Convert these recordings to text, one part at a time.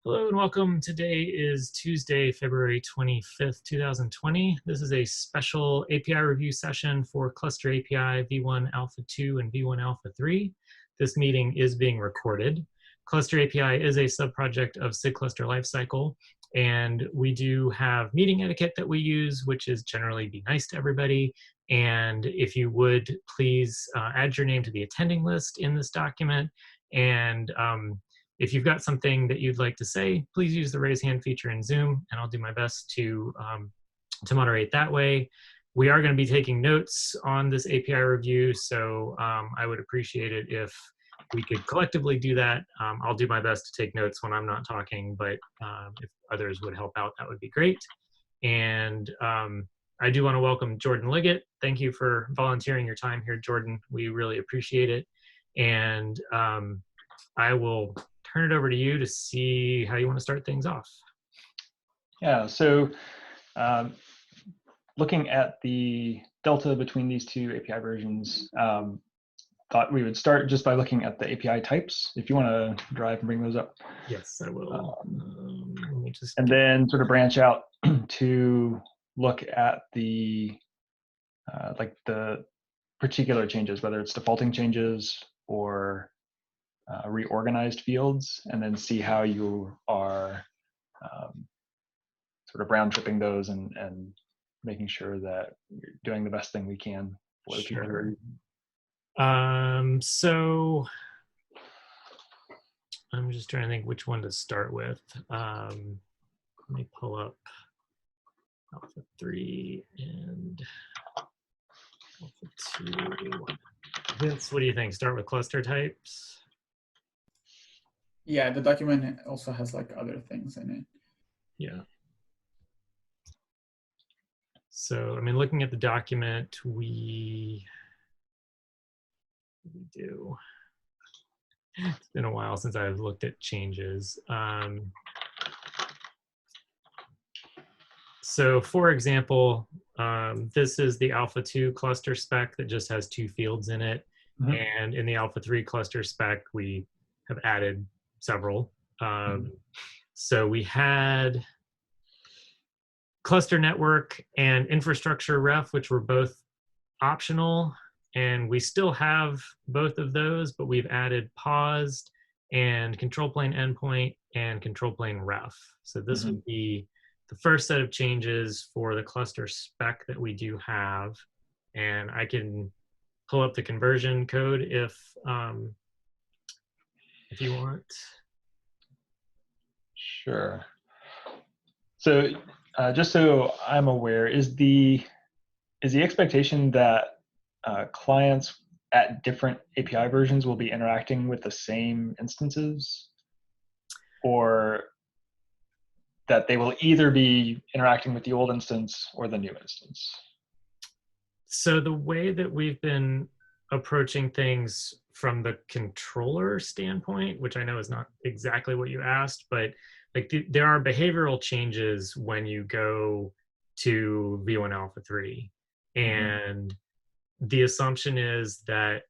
Hello and welcome. Today is Tuesday, February 25th, 2020. This is a special API review session for Cluster API v1alpha2 and v1alpha3. This meeting is being recorded. Cluster API is a subproject of SIG Cluster Lifecycle, and we do have meeting etiquette that we use, which is generally be nice to everybody. And if you would, please add your name to the attending list in this document. And if you've got something that you'd like to say, please use the raise hand feature in Zoom, and I'll do my best to moderate that way. We are going to be taking notes on this API review, so I would appreciate it if we could collectively do that. I'll do my best to take notes when I'm not talking, but if others would help out, that would be great. And I do want to welcome Jordan Liggett. Thank you for volunteering your time here, Jordan. We really appreciate it. And I will turn it over to you to see how you want to start things off. Yeah, so looking at the delta between these two API versions, thought we would start just by looking at the API types. If you want to drive and bring those up. Yes, I will. Let me just and then sort of branch out to look at the like the particular changes, whether it's defaulting changes or reorganized fields, and then see how you are sort of round tripping those and making sure that we're doing the best thing we can for the people who are using. So I'm just trying to think which one to start with. Let me pull up alpha3 and alpha2. Vince, what do you think? Start with cluster types? Yeah, the document also has like other things in it. Yeah. So, I mean, looking at the document, we do. It's been a while since I've looked at changes. So, for example, this is the alpha2 cluster spec that just has 2 fields in it. Mm-hmm. And in the alpha3 cluster spec, we have added several. So we had cluster network and infrastructure ref, which were both optional, and we still have both of those, but we've added paused and control plane endpoint and control plane ref. So this would be the first set of changes for the cluster spec that we do have, and I can pull up the conversion code if you want. Sure. So just so I'm aware, is the expectation that clients at different API versions will be interacting with the same instances, or that they will either be interacting with the old instance or the new instance? So the way that we've been approaching things from the controller standpoint, which I know is not exactly what you asked, but like there are behavioral changes when you go to v1alpha3, and the assumption is that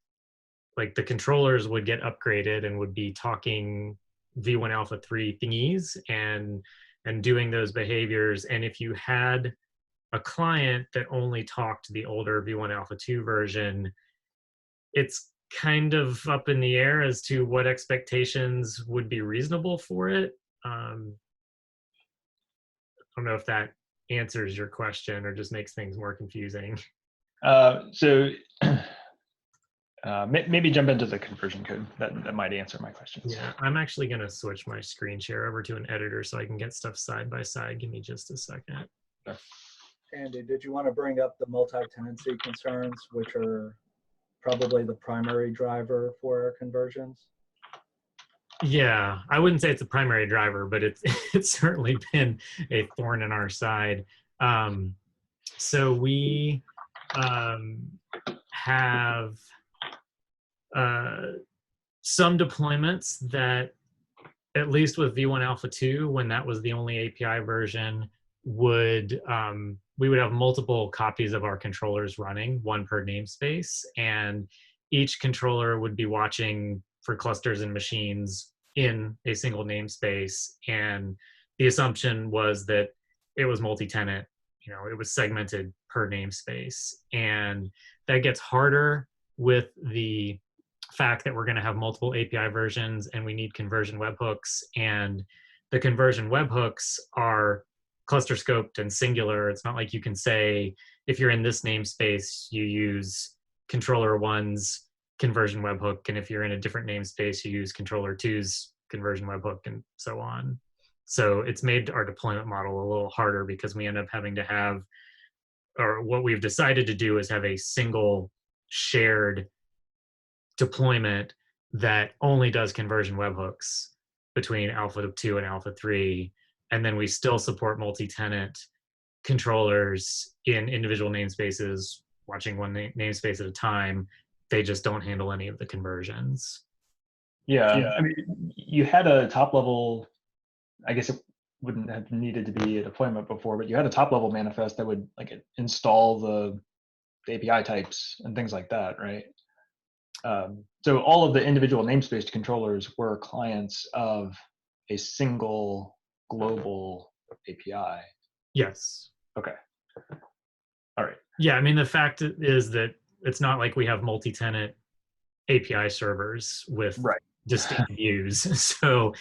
like the controllers would get upgraded and would be talking v1alpha3 thingies and doing those behaviors. And if you had a client that only talked to the older v1alpha2 version, it's kind of up in the air as to what expectations would be reasonable for it. I don't know if that answers your question or just makes things more confusing. So maybe jump into the conversion code. That might answer my questions. Yeah, I'm actually going to switch my screen share over to an editor so I can get stuff side by side. Give me just a second. Sure. Andy, did you want to bring up the multi-tenancy concerns, which are probably the primary driver for our conversions? Yeah, I wouldn't say it's a primary driver, but it's certainly been a thorn in our side. So we have some deployments that, at least with v1alpha2, when that was the only API version, would we would have multiple copies of our controllers running, one per namespace, and each controller would be watching for clusters and machines in a single namespace. And the assumption was that it was multi-tenant, it was segmented per namespace. And that gets harder with the fact that we're going to have multiple API versions and we need conversion webhooks. And the conversion webhooks are cluster scoped and singular. It's not like you can say, if you're in this namespace, you use controller one's conversion webhook. And if you're in a different namespace, you use controller two's conversion webhook, and so on. So it's made our deployment model a little harder because we end up having to have, or what we've decided to do is have a single shared deployment that only does conversion webhooks between Alpha 2 and Alpha 3. And then we still support multi-tenant controllers in individual namespaces, watching one namespace at a time. They just don't handle any of the conversions. Yeah. I mean, you had a top level, I guess it wouldn't have needed to be a deployment before, but you had a top level manifest that would like install the API types and things like that, right? So all of the individual namespace controllers were clients of a single global API. Yes. Okay. All right. Yeah, I mean, the fact is that it's not like we have multi-tenant API servers with distinct views. So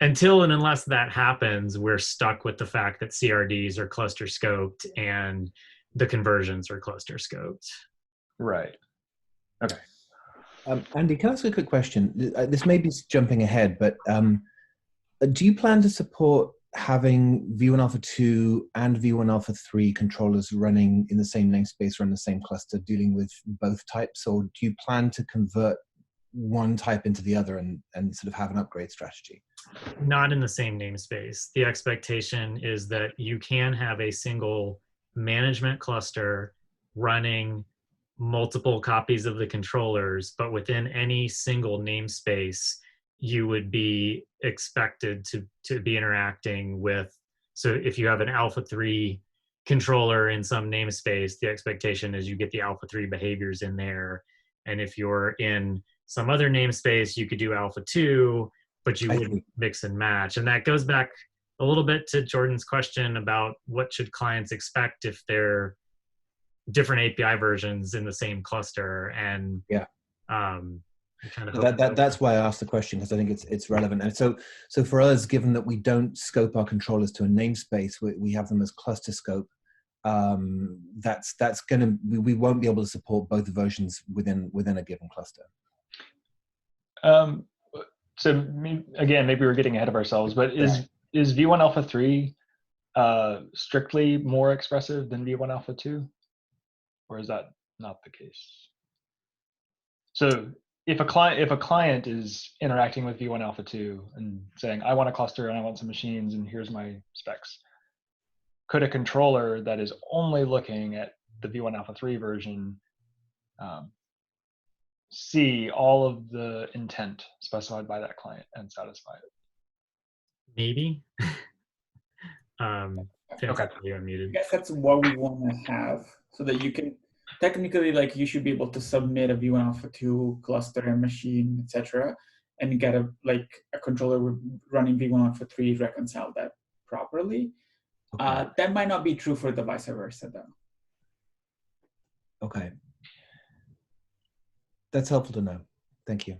until and unless that happens, we're stuck with the fact that CRDs are cluster scoped and the conversions are cluster scoped. Right. Okay. Andy, can I ask a quick question? This may be jumping ahead, but do you plan to support having v1alpha2 and v1alpha3 controllers running in the same namespace or in the same cluster, dealing with both types, or do you plan to convert one type into the other and sort of have an upgrade strategy? Not in the same namespace. The expectation is that you can have a single management cluster running multiple copies of the controllers, but within any single namespace, you would be expected to be interacting with. So if you have an Alpha 3 controller in some namespace, the expectation is you get the Alpha 3 behaviors in there. And if you're in some other namespace, you could do Alpha 2, but you wouldn't mix and match. And that goes back a little bit to Jordan's question about what should clients expect if they're different API versions in the same cluster. And kind of that's why I asked the question, because I think it's relevant. And so for us, given that we don't scope our controllers to a namespace, we have them as cluster scope. That's going to, we won't be able to support both versions within a given cluster. So again, maybe we're getting ahead of ourselves, but is v1alpha3 strictly more expressive than v1alpha2, or is that not the case? So if a client is interacting with v1alpha2 and saying, I want a cluster and I want some machines and here's my specs, could a controller that is only looking at the v1alpha3 version see all of the intent specified by that client and satisfy it? Maybe. Okay. You're unmuted. I guess that's what we want to have, so that you can technically, like, you should be able to submit a v1alpha2 cluster and machine, etc., and get a controller running v1alpha3 reconcile that properly. Okay. That might not be true for the vice versa, though. Okay. That's helpful to know. Thank you.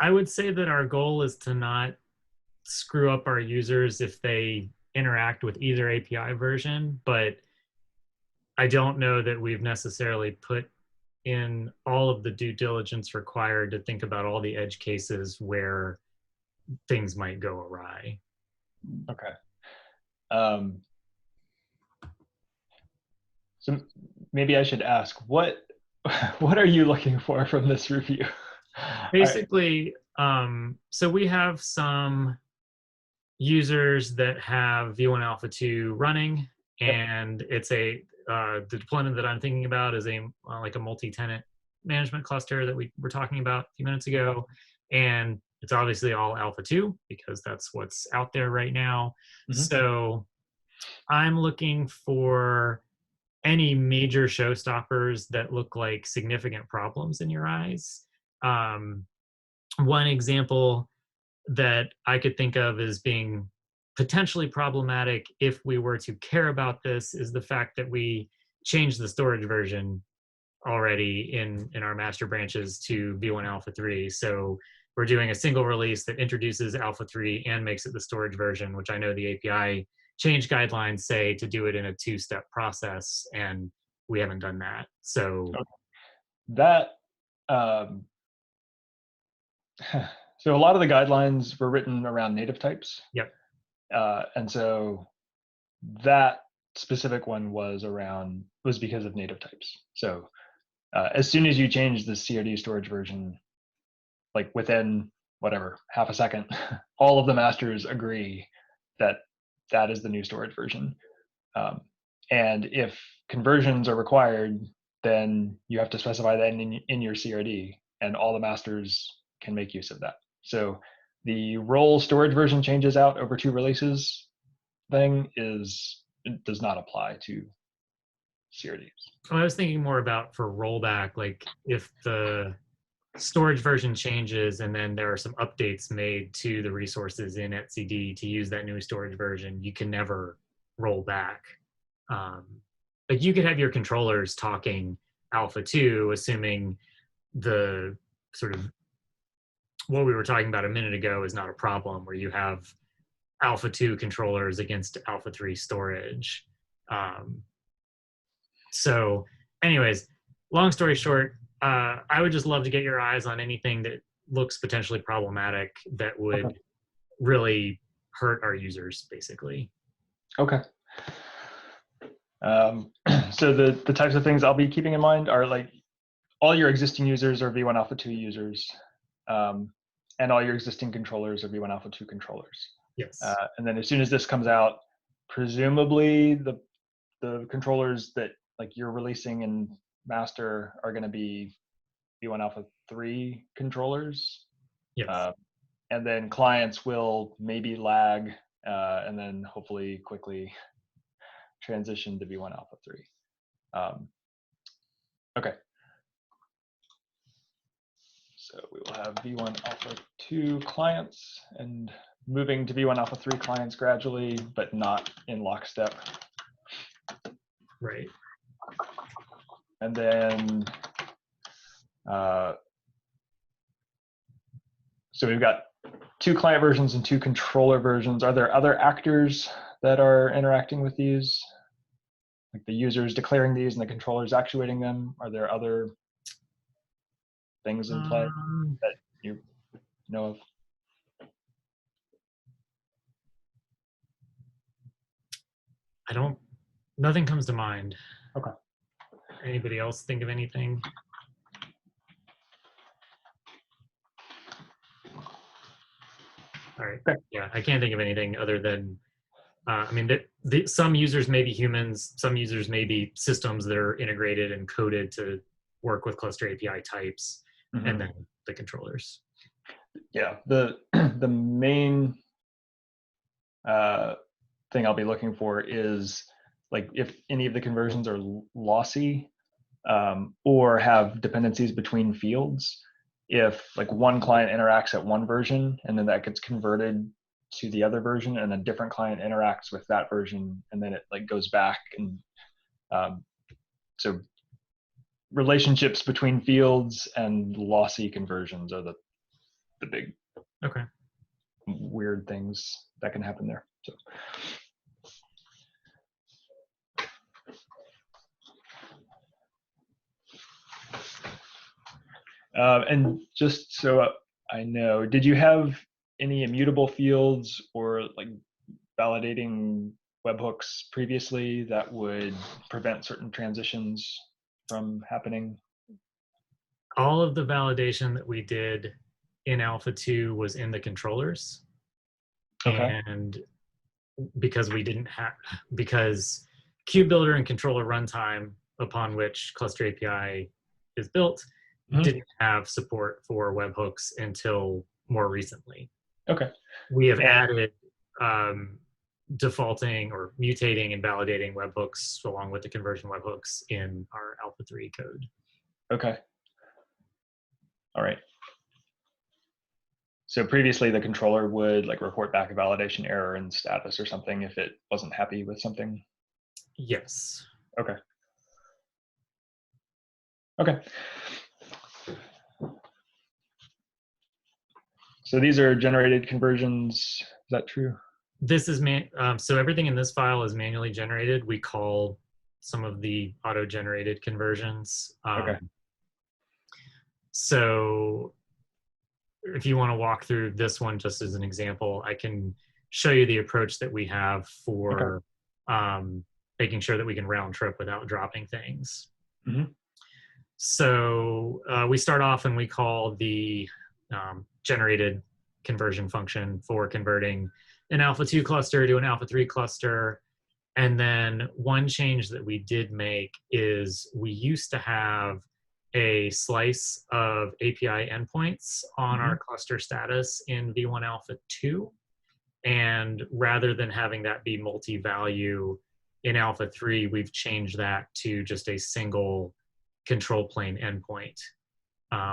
I would say that our goal is to not screw up our users if they interact with either API version, but I don't know that we've necessarily put in all of the due diligence required to think about all the edge cases where things might go awry. Okay. So maybe I should ask, what are you looking for from this review? Basically, so we have some users that have v1alpha2 running, and it's the deployment that I'm thinking about is like a multi-tenant management cluster that we were talking about a few minutes ago, and it's obviously all Alpha 2 because that's what's out there right now. Mm-hmm. So I'm looking for any major showstoppers that look like significant problems in your eyes. one example that I could think of as being potentially problematic if we were to care about this is the fact that we changed the storage version already in our master branches to v1alpha3. So we're doing a single release that introduces alpha 3 and makes it the storage version, which I know the API change guidelines say to do it in a two-step process, and we haven't done that. So that so a lot of the guidelines were written around native types. Yep. And so that specific one was because of native types. So as soon as you change the CRD storage version, like within whatever, half a second, all of the masters agree that that is the new storage version. And if conversions are required, then you have to specify that in your CRD, and all the masters can make use of that. So the role storage version changes out over 2 releases thing does not apply to CRDs. I was thinking more about for rollback, like if the storage version changes and then there are some updates made to the resources in etcd to use that new storage version, you can never roll back. Like you could have your controllers talking alpha 2, assuming the sort of what we were talking about a minute ago is not a problem, where you have alpha 2 controllers against alpha 3 storage. So anyways, long story short, I would just love to get your eyes on anything that looks potentially problematic that would really hurt our users, basically. Okay. So the types of things I'll be keeping in mind are like all your existing users are v1alpha2 users, and all your existing controllers are v1alpha2 controllers. Yes. And then as soon as this comes out, presumably the controllers that like you're releasing in master are going to be v1alpha3 controllers. Yes. And then clients will maybe lag, and then hopefully quickly transition to v1alpha3. Okay. So we will have v1alpha2 clients and moving to v1alpha3 clients gradually, but not in lockstep. Right. And then, so we've got 2 client versions and 2 controller versions. Are there other actors that are interacting with these? Like the users declaring these and the controllers actuating them? Are there other things in play that you know of? Nothing comes to mind. Okay. Anybody else think of anything? All right. Okay. Yeah, I can't think of anything other than, I mean, some users may be humans, some users may be systems that are integrated and coded to work with cluster API types, and then the controllers. Yeah, the main thing I'll be looking for is like if any of the conversions are lossy or have dependencies between fields. If like one client interacts at one version and then that gets converted to the other version and a different client interacts with that version and then it like goes back, and so relationships between fields and lossy conversions are the big weird things that can happen there. So and just so I know, did you have any immutable fields or like validating webhooks previously that would prevent certain transitions from happening? All of the validation that we did in Alpha 2 was in the controllers. Okay. And because because KubeBuilder and controller runtime, upon which Cluster API is built, didn't have support for webhooks until more recently. Okay. We have added defaulting or mutating and validating webhooks along with the conversion webhooks in our Alpha 3 code. Okay. All right. So previously the controller would like report back a validation error in status or something if it wasn't happy with something. Yes. Okay. Okay. So these are generated conversions. Is that true? This is so everything in this file is manually generated. We call some of the auto-generated conversions. Okay. So if you want to walk through this one just as an example, I can show you the approach that we have for making sure that we can round trip without dropping things. Mm-hmm. So we start off and we call the generated conversion function for converting an alpha-2 cluster to an alpha-3 cluster. And then one change that we did make is we used to have a slice of API endpoints on our cluster status in v1alpha3. And rather than having that be multi-value in alpha-3, we've changed that to just a single control plane endpoint,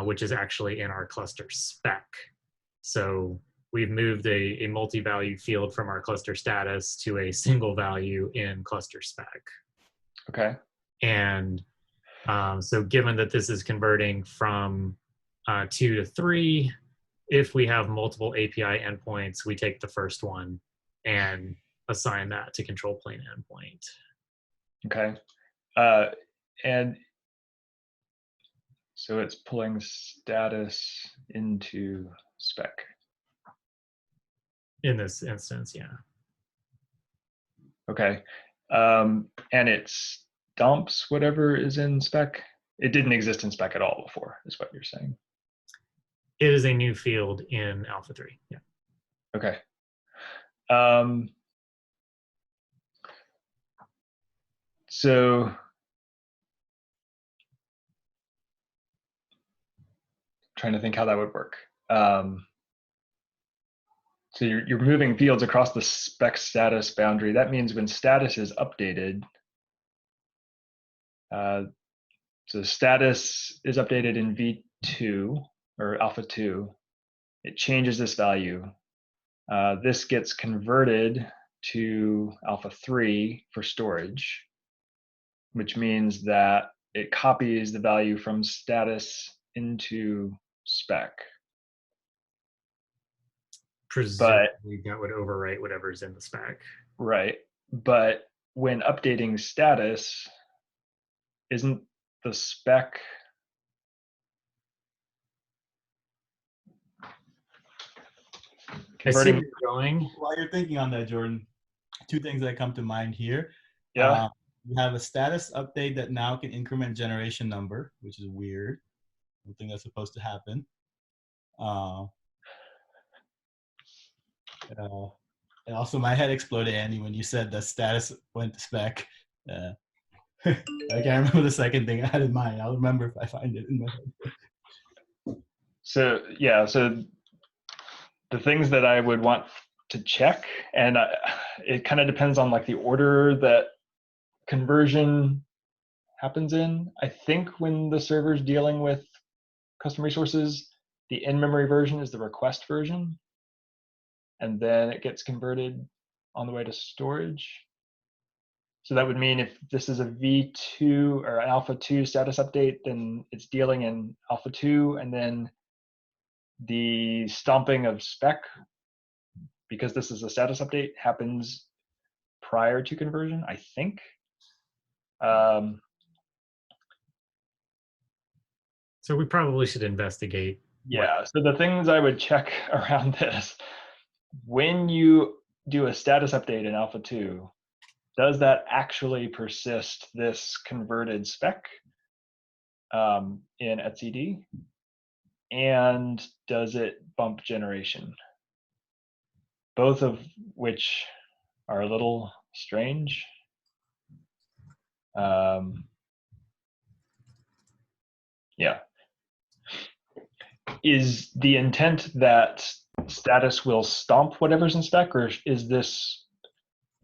which is actually in our cluster spec. So we've moved a multi-value field from our cluster status to a single value in cluster spec. Okay. And so given that this is converting from 2 to 3, if we have multiple API endpoints, we take the first one and assign that to control plane endpoint. Okay. And so it's pulling status into spec. In this instance, yeah. Okay. And it dumps whatever is in spec. It didn't exist in spec at all before, is what you're saying. It is a new field in alpha-3, yeah. Okay. So trying to think how that would work. So you're moving fields across the spec status boundary. That means when status is updated, so status is updated in v2 or alpha-2, it changes this value. This gets converted to alpha-3 for storage, which means that it copies the value from status into spec. Presumably that would overwrite whatever's in the spec. Right. But when updating status, isn't the spec converting? I see where you're going. While you're thinking on that, Jordan, two things that come to mind here. Yeah. You have a status update that now can increment generation number, which is weird. I don't think that's supposed to happen. And also my head exploded, Andy, when you said the status went to spec. I can't remember the second thing I had in mind. I'll remember if I find it in my head. So yeah, so the things that I would want to check, and it kind of depends on like the order that conversion happens in. I think when the server's dealing with custom resources, the in-memory version is the request version, and then it gets converted on the way to storage. So that would mean if this is a v2 or an alpha-2 status update, then it's dealing in alpha-2, and then the stomping of spec, because this is a status update, happens prior to conversion, I think. So we probably should investigate. Yeah, so the things I would check around this, when you do a status update in alpha-2, does that actually persist this converted spec in etcd? And does it bump generation? Both of which are a little strange. Yeah. Is the intent that status will stomp whatever's in spec, or is this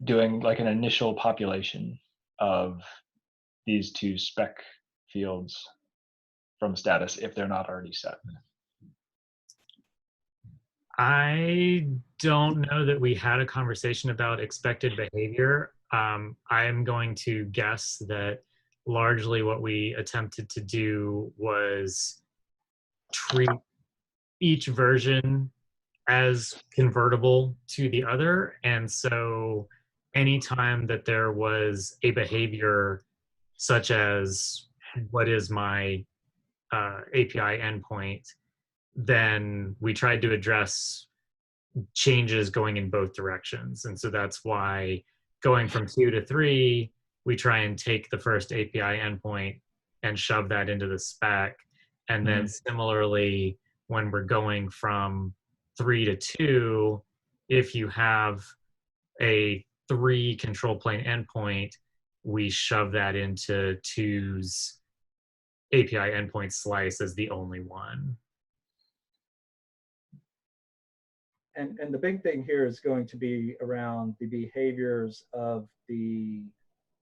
doing like an initial population of these two spec fields from status if they're not already set? I don't know that we had a conversation about expected behavior. I am going to guess that largely what we attempted to do was treat each version as convertible to the other. And so anytime that there was a behavior such as what is my API endpoint, then we tried to address changes going in both directions. And so that's why going from 2 to 3, we try and take the first API endpoint and shove that into the spec. And then similarly, when we're going from 3 to 2, if you have a 3 control plane endpoint, we shove that into 2's API endpoint slice as the only one. And the big thing here is going to be around the behaviors of the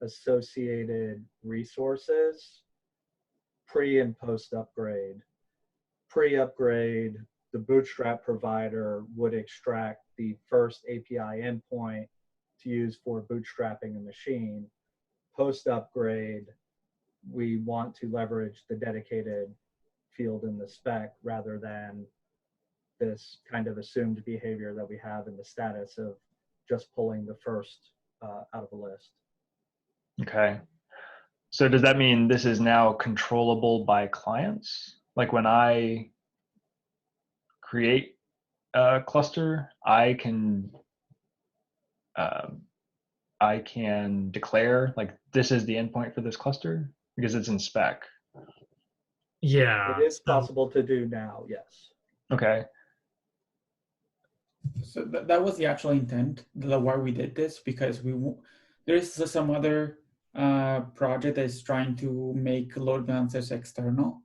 associated resources pre and post upgrade. Pre-upgrade, the Bootstrap provider would extract the first API endpoint to use for bootstrapping a machine. Post-upgrade, we want to leverage the dedicated field in the spec rather than this kind of assumed behavior that we have in the status of just pulling the first out of a list. Okay. So does that mean this is now controllable by clients? Like when I create a cluster, I can declare like this is the endpoint for this cluster because it's in spec. Yeah. It is possible to do now, yes. Okay. So that was the actual intent, why we did this, because there is some other project that is trying to make load balancers external.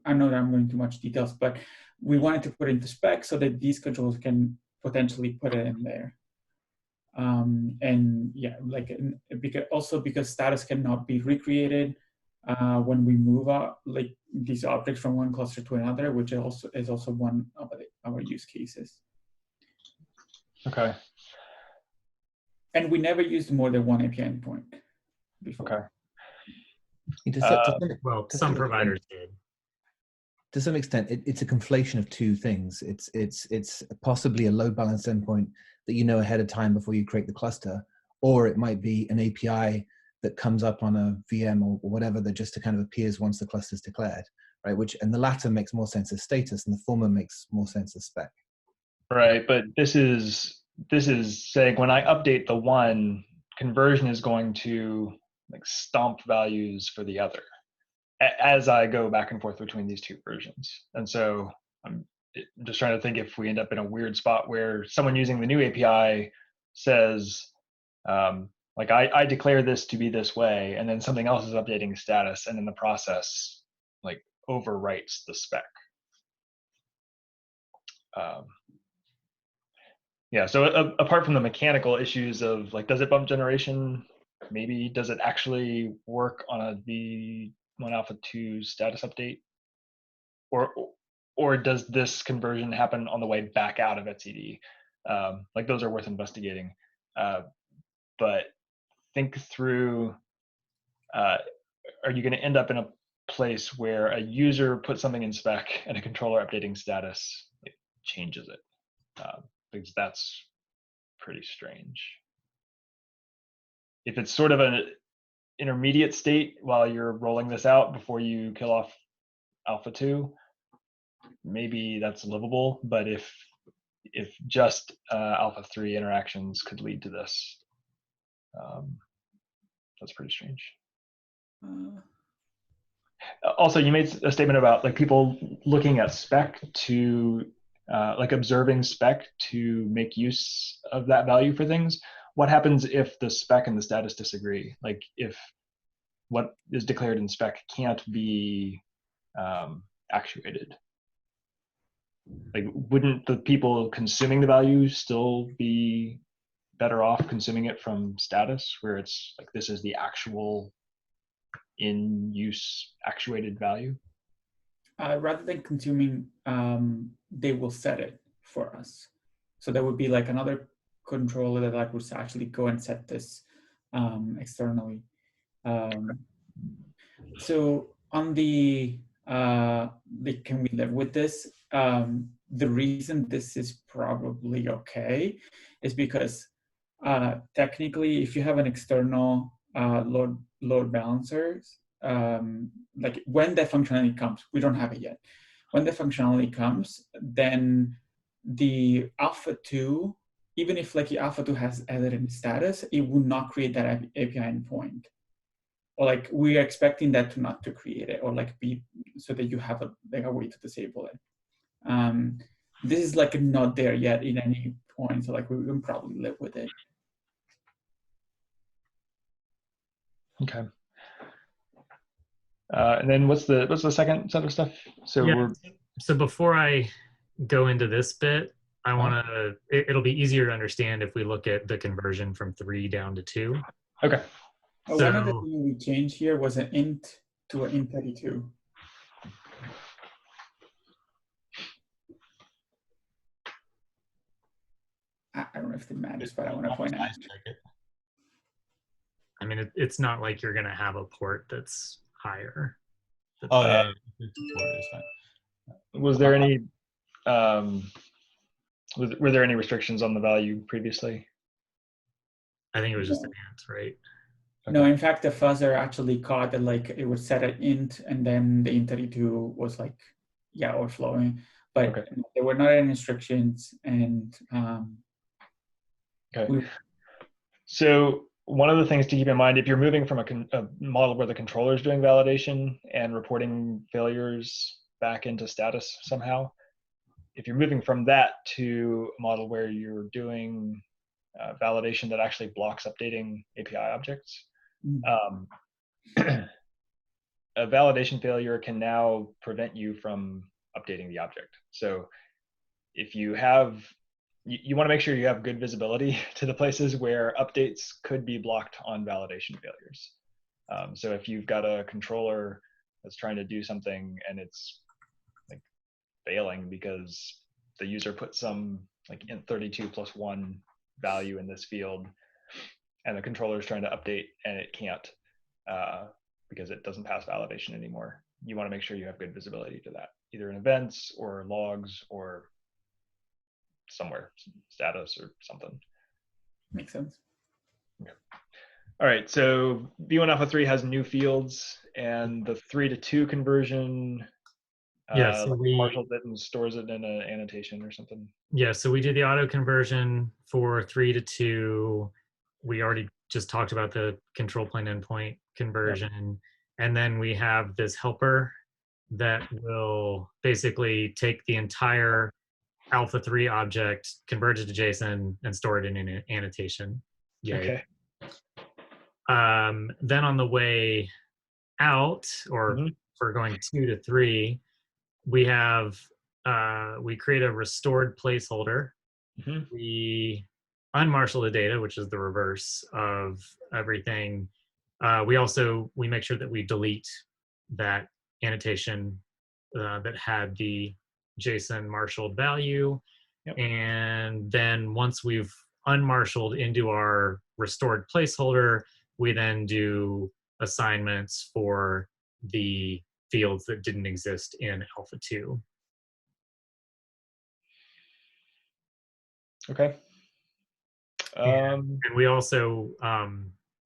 I know that I'm going into much details, but we wanted to put it into spec so that these controllers can potentially put it in there. And yeah, like because status cannot be recreated when we move out like these objects from one cluster to another, which is also one of our use cases. Okay. And we never used more than one API endpoint before. Okay. Well, some providers did. To some extent, it's a conflation of two things. It's possibly a load balance endpoint that you know ahead of time before you create the cluster, or it might be an API that comes up on a VM or whatever that just kind of appears once the cluster is declared, right? And the latter makes more sense as status, and the former makes more sense as spec. Right, but this is saying when I update the one, conversion is going to like stomp values for the other as I go back and forth between these two versions. And so I'm just trying to think if we end up in a weird spot where someone using the new API says, like I declare this to be this way, and then something else is updating status, and in the process, like overwrites the spec. Yeah, so apart from the mechanical issues of like, does it bump generation? Maybe does it actually work on a v1alpha3 status update? Or does this conversion happen on the way back out of etcd? Like those are worth investigating. But think through, are you going to end up in a place where a user puts something in spec and a controller updating status changes it? Because that's pretty strange. If it's sort of an intermediate state while you're rolling this out before you kill off alpha 2, maybe that's livable. But if just alpha 3 interactions could lead to this, that's pretty strange. Also, you made a statement about like people looking at spec to like observing spec to make use of that value for things. What happens if the spec and the status disagree? Like if what is declared in spec can't be actuated? Like wouldn't the people consuming the value still be better off consuming it from status, where it's like this is the actual in use actuated value? Rather than consuming, they will set it for us. So there would be like another controller that like would actually go and set this externally. So on the can we live with this? The reason this is probably okay is because technically, if you have an external load balancers, like when that functionality comes, we don't have it yet. When the functionality comes, then the alpha2, even if like the alpha2 has it in status, it will not create that API endpoint. Or like we are expecting that to not to create it, or like be so that you have a way to disable it. This is like not there yet in any point, so like we can probably live with it. Okay. And then what's the second set of stuff? So Yeah. So before I go into this bit, I want to, it'll be easier to understand if we look at the conversion from 3 down to 2. Okay. So one of the things we changed here was an int to an int32. I don't know if it matters, but I want to point out. I mean, it's not like you're going to have a port that's higher. Oh, yeah. It's fine. Was there any, were there any restrictions on the value previously? I think it was just an int, right? Okay. No, in fact, the fuzzer actually caught that like it would set an int, and then the int32 was like, yeah, overflowing. But okay, there were not any restrictions, and okay. So one of the things to keep in mind, if you're moving from a model where the controller is doing validation and reporting failures back into status somehow, if you're moving from that to a model where you're doing validation that actually blocks updating API objects, a validation failure can now prevent you from updating the object. So if you have, you want to make sure you have good visibility to the places where updates could be blocked on validation failures. So if you've got a controller that's trying to do something and it's like failing because the user put some like int32 plus 1 value in this field, and the controller is trying to update and it can't because it doesn't pass validation anymore, you want to make sure you have good visibility to that, either in events or logs or somewhere, status or something. Makes sense. Okay. All right, so v1alpha3 has new fields, and the 3 to 2 conversion, so like marshals it and stores it in an annotation or something. Yeah, so we did the auto conversion for 3 to 2. We already just talked about the control plane endpoint conversion. Yep. And then we have this helper that will basically take the entire alpha3 object, convert it to JSON, and store it in an annotation. Yay. Okay. Then on the way out, or for going 2 to 3, we have we create a restored placeholder. We unmarshal the data, which is the reverse of everything. We make sure that we delete that annotation that had the JSON marshaled value. Yep. And then once we've unmarshaled into our restored placeholder, we then do assignments for the fields that didn't exist in alpha2. Okay. And we also,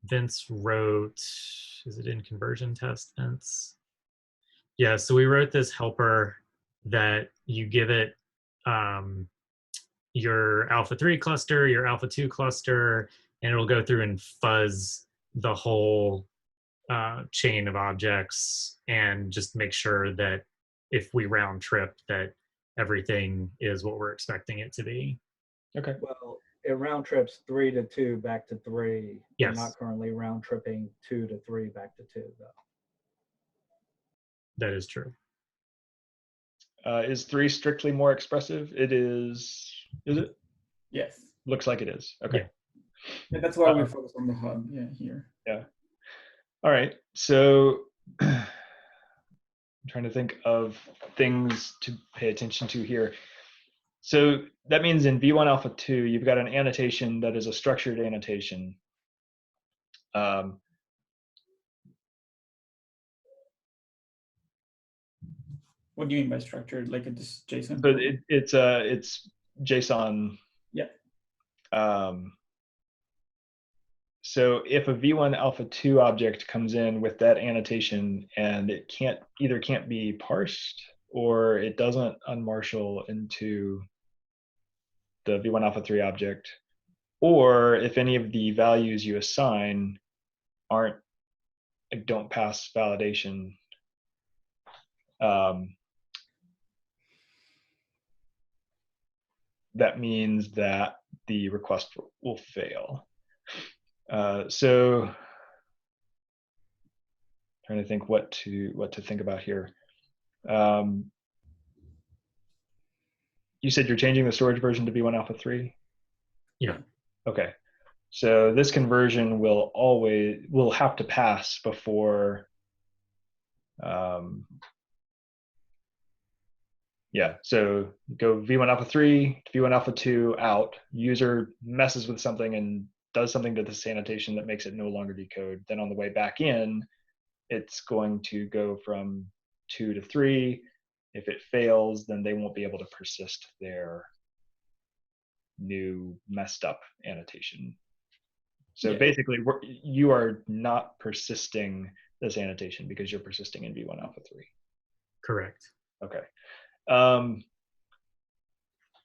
Vince wrote, is it in conversion test, Vince? Yeah, so we wrote this helper that you give it your alpha3 cluster, your alpha2 cluster, and it'll go through and fuzz the whole chain of objects and just make sure that if we round trip that everything is what we're expecting it to be. Okay. Well, it round trips 3 to 2 back to 3. Yes. We're not currently round tripping 2 to 3 back to 2 though. That is true. Is 3 strictly more expressive? It is it? Yes. Looks like it is. Okay. Yeah, that's why we focus on the hub. Yeah, here. Yeah. All right. So I'm trying to think of things to pay attention to here. So that means in v1alpha2, you've got an annotation that is a structured annotation. What do you mean by structured? Like it's JSON? But it's JSON. Yeah. So if a v1alpha2 object comes in with that annotation and it either can't be parsed or it doesn't unmarshal into the v1alpha3 object, or if any of the values you assign don't pass validation, that means that the request will fail. So trying to think what to think about here. You said you're changing the storage version to v1alpha3? Yeah. Okay. So this conversion will have to pass before yeah, so go v1alpha3 to v1alpha2 out. User messes with something and does something to this annotation that makes it no longer decode. Then on the way back in, it's going to go from 2 to 3. If it fails, then they won't be able to persist their new messed up annotation. So basically, you are not persisting this annotation because you're persisting in v1alpha3. Correct. Okay.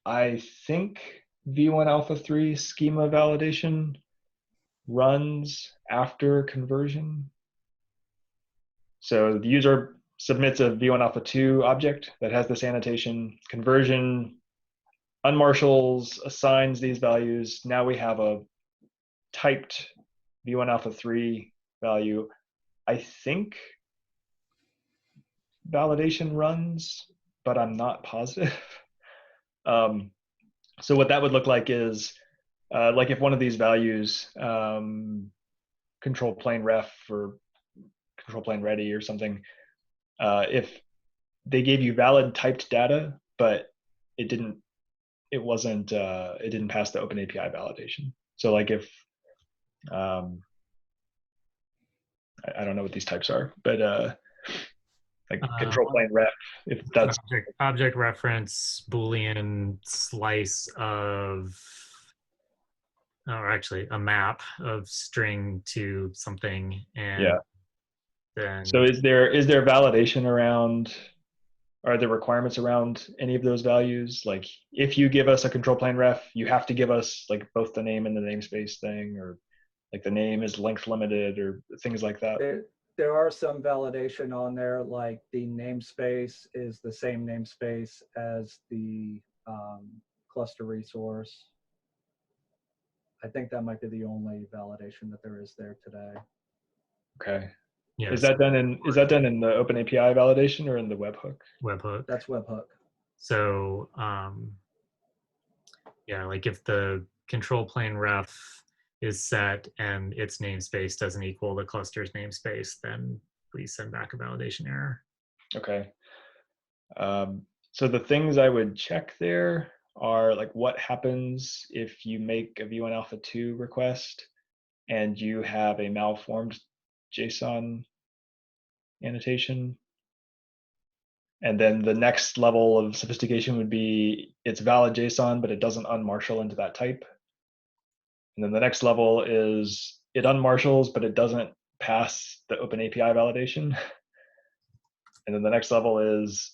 I think v1alpha3 schema validation runs after conversion. So the user submits a v1alpha2 object that has this annotation. Conversion unmarshals, assigns these values. Now we have a typed v1alpha3 value. I think validation runs, but I'm not positive. So what that would look like is, like if one of these values, control plane ref or control plane ready or something, if they gave you valid typed data, but it didn't pass the OpenAPI validation. So like if, I don't know what these types are, but like control plane ref, if that's object reference Boolean slice of, or actually a map of string to something, and yeah. then So is there validation around? Are there requirements around any of those values? Like if you give us a control plane ref, you have to give us like both the name and the namespace thing, or like the name is length limited or things like that. There are some validation on there, like the namespace is the same namespace as the cluster resource. I think that might be the only validation that there is there today. Okay. yes, Is that done in the OpenAPI validation or in the webhook? webhook. That's webhook. So yeah, like if the control plane ref is set and its namespace doesn't equal the cluster's namespace, then we send back a validation error. Okay. So the things I would check there are like what happens if you make a v1alpha2 request and you have a malformed JSON annotation. And then the next level of sophistication would be it's valid JSON, but it doesn't unmarshal into that type. And then the next level is it unmarshals, but it doesn't pass the OpenAPI validation. And then the next level is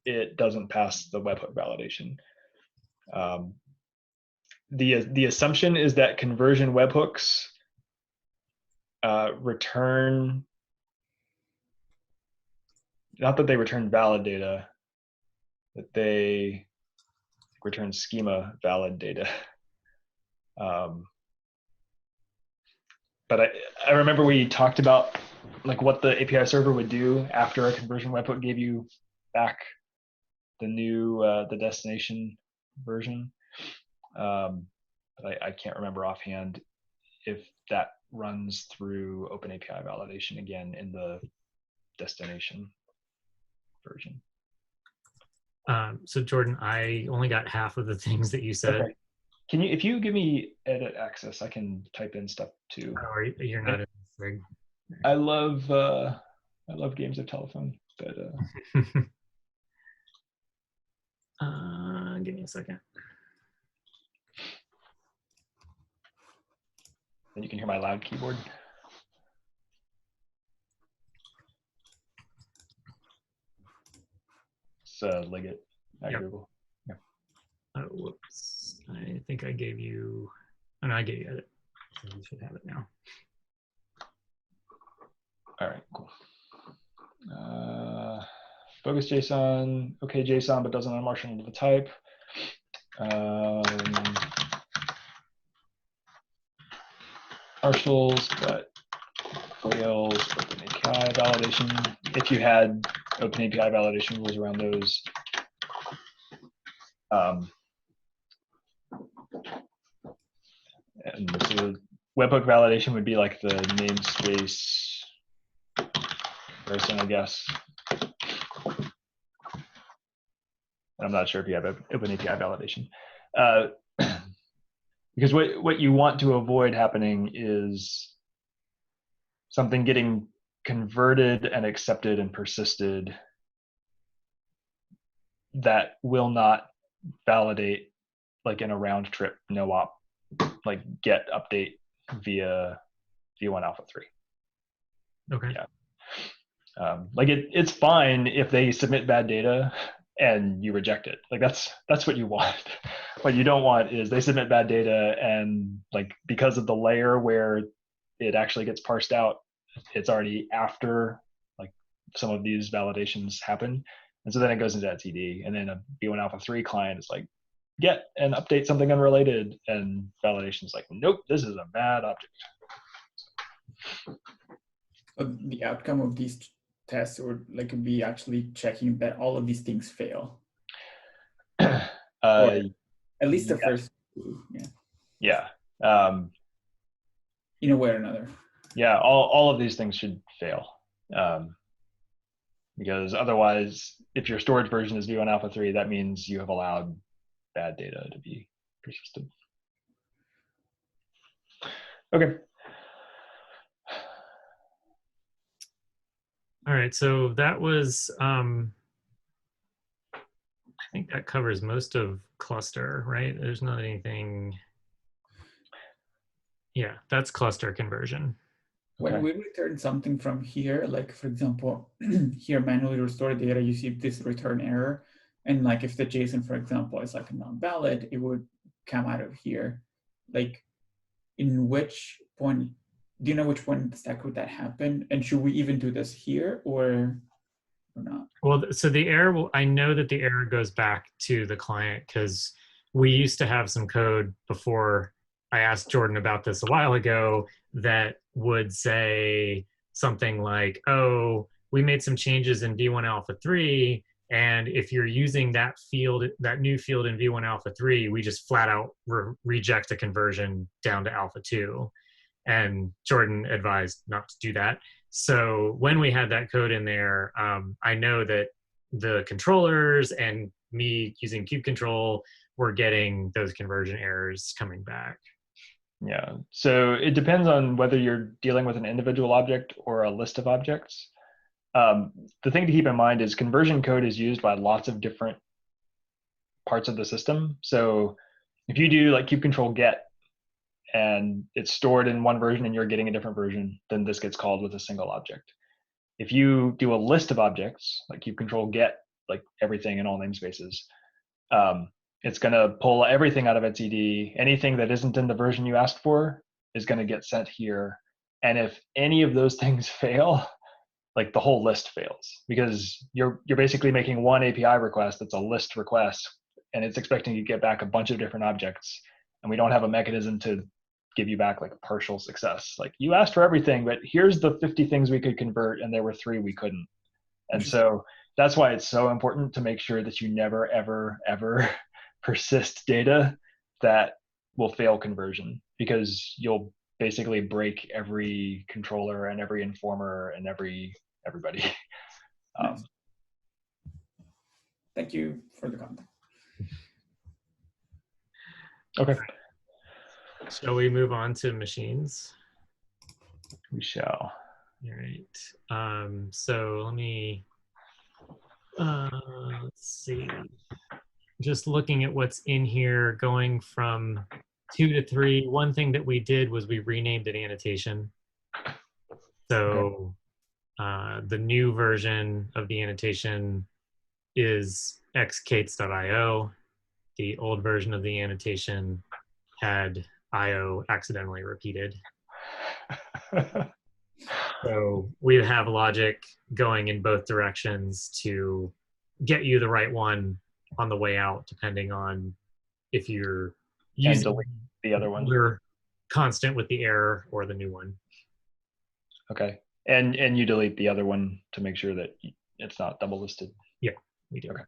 it doesn't pass the webhook validation. The assumption is that conversion webhooks return, not that they return valid data, that they return schema valid data. But I remember we talked about like what the API server would do after a conversion webhook gave you back the new the destination version. But I can't remember offhand if that runs through OpenAPI validation again in the destination version. So Jordan, I only got half of the things that you said. Okay. Can you, if you give me edit access, I can type in stuff too. Oh, you're not in Frig. I love games of telephone, but Give me a second. then you can hear my loud keyboard. It's Liggett at Yep. Google. Yeah. Whoops. I think I gave you. Oh no, I gave you edit. So you should have it now. All right, cool. Bogus JSON, okay JSON, but doesn't unmarshal the type. Partials, but fails OpenAPI validation. If you had OpenAPI validation rules around those. And so webhook validation would be like the namespace person, I guess. I'm not sure if you have OpenAPI validation. Because what you want to avoid happening is something getting converted and accepted and persisted that will not validate like in a round trip no op, like get update via v1alpha3. Okay. Yeah. Like it's fine if they submit bad data and you reject it. Like that's what you want. What you don't want is they submit bad data and like because of the layer where it actually gets parsed out, it's already after like some of these validations happen. And so then it goes into etcd, and then a v1alpha3 client is like, get and update something unrelated, and validation is like, nope, this is a bad object. So the outcome of these tests would like be actually checking that all of these things fail. Or at least the first two, yeah. Yeah. In a way or another. Yeah, all of these things should fail. Because otherwise, if your storage version is v1alpha3, that means you have allowed bad data to be persisted. Okay. All right. So that was. I think that covers most of cluster, right? There's not anything. Yeah, that's cluster conversion. When Okay. we return something from here, like for example, here manually restore data, you see this return error. And like if the JSON, for example, is like non-valid, it would come out of here. Like in which point, do you know which point in the stack would that happen? And should we even do this here or not? Well, so the error, I know that the error goes back to the client because we used to have some code before I asked Jordan about this a while ago that would say something like, oh, we made some changes in v1alpha3, and if you're using that field, that new field in v1alpha3, we just flat out reject a conversion down to alpha 2. And Jordan advised not to do that. So when we had that code in there, I know that the controllers and me using kube control were getting those conversion errors coming back. Yeah, so it depends on whether you're dealing with an individual object or a list of objects. The thing to keep in mind is conversion code is used by lots of different parts of the system. So if you do like kube control get, and it's stored in one version and you're getting a different version, then this gets called with a single object. If you do a list of objects, like kube control get, like everything in all namespaces, it's going to pull everything out of etcd. Anything that isn't in the version you asked for is going to get sent here. And if any of those things fail, like the whole list fails, because you're basically making one API request that's a list request, and it's expecting you to get back a bunch of different objects, and we don't have a mechanism to give you back like a partial success. Like you asked for everything, but here's the 50 things we could convert, and there were 3 we couldn't. And so that's why it's so important to make sure that you never, ever, ever persist data that will fail conversion, because you'll basically break every controller and every informer and everybody. Thank you for the comment. Okay, Shall we move on to machines? we shall. All right. So let me, let's see. Just looking at what's in here, going from 2 to 3, one thing that we did was we renamed an annotation. So the new version of the annotation is xkates.io. The old version of the annotation had IO accidentally repeated. So we have logic going in both directions to get you the right one on the way out, depending on if you're using delete the other one. You're constant with the error or the new one. Okay, and you delete the other one to make sure that it's not double listed. Yeah, we do. Okay.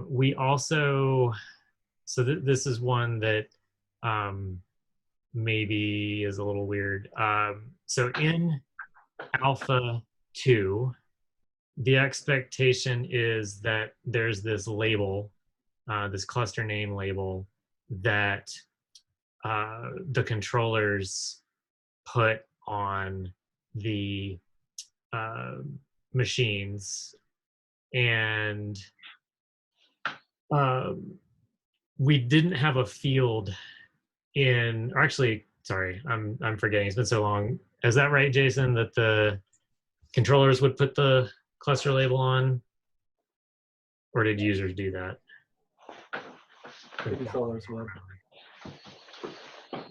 We also, so this is one that maybe is a little weird. So in Alpha 2, the expectation is that there's this label, this cluster name label that the controllers put on the machines, and we didn't have a field in, or actually, sorry, I'm forgetting, it's been so long. Is that right, Jason, that the controllers would put the cluster label on, or did users do that? The controllers would.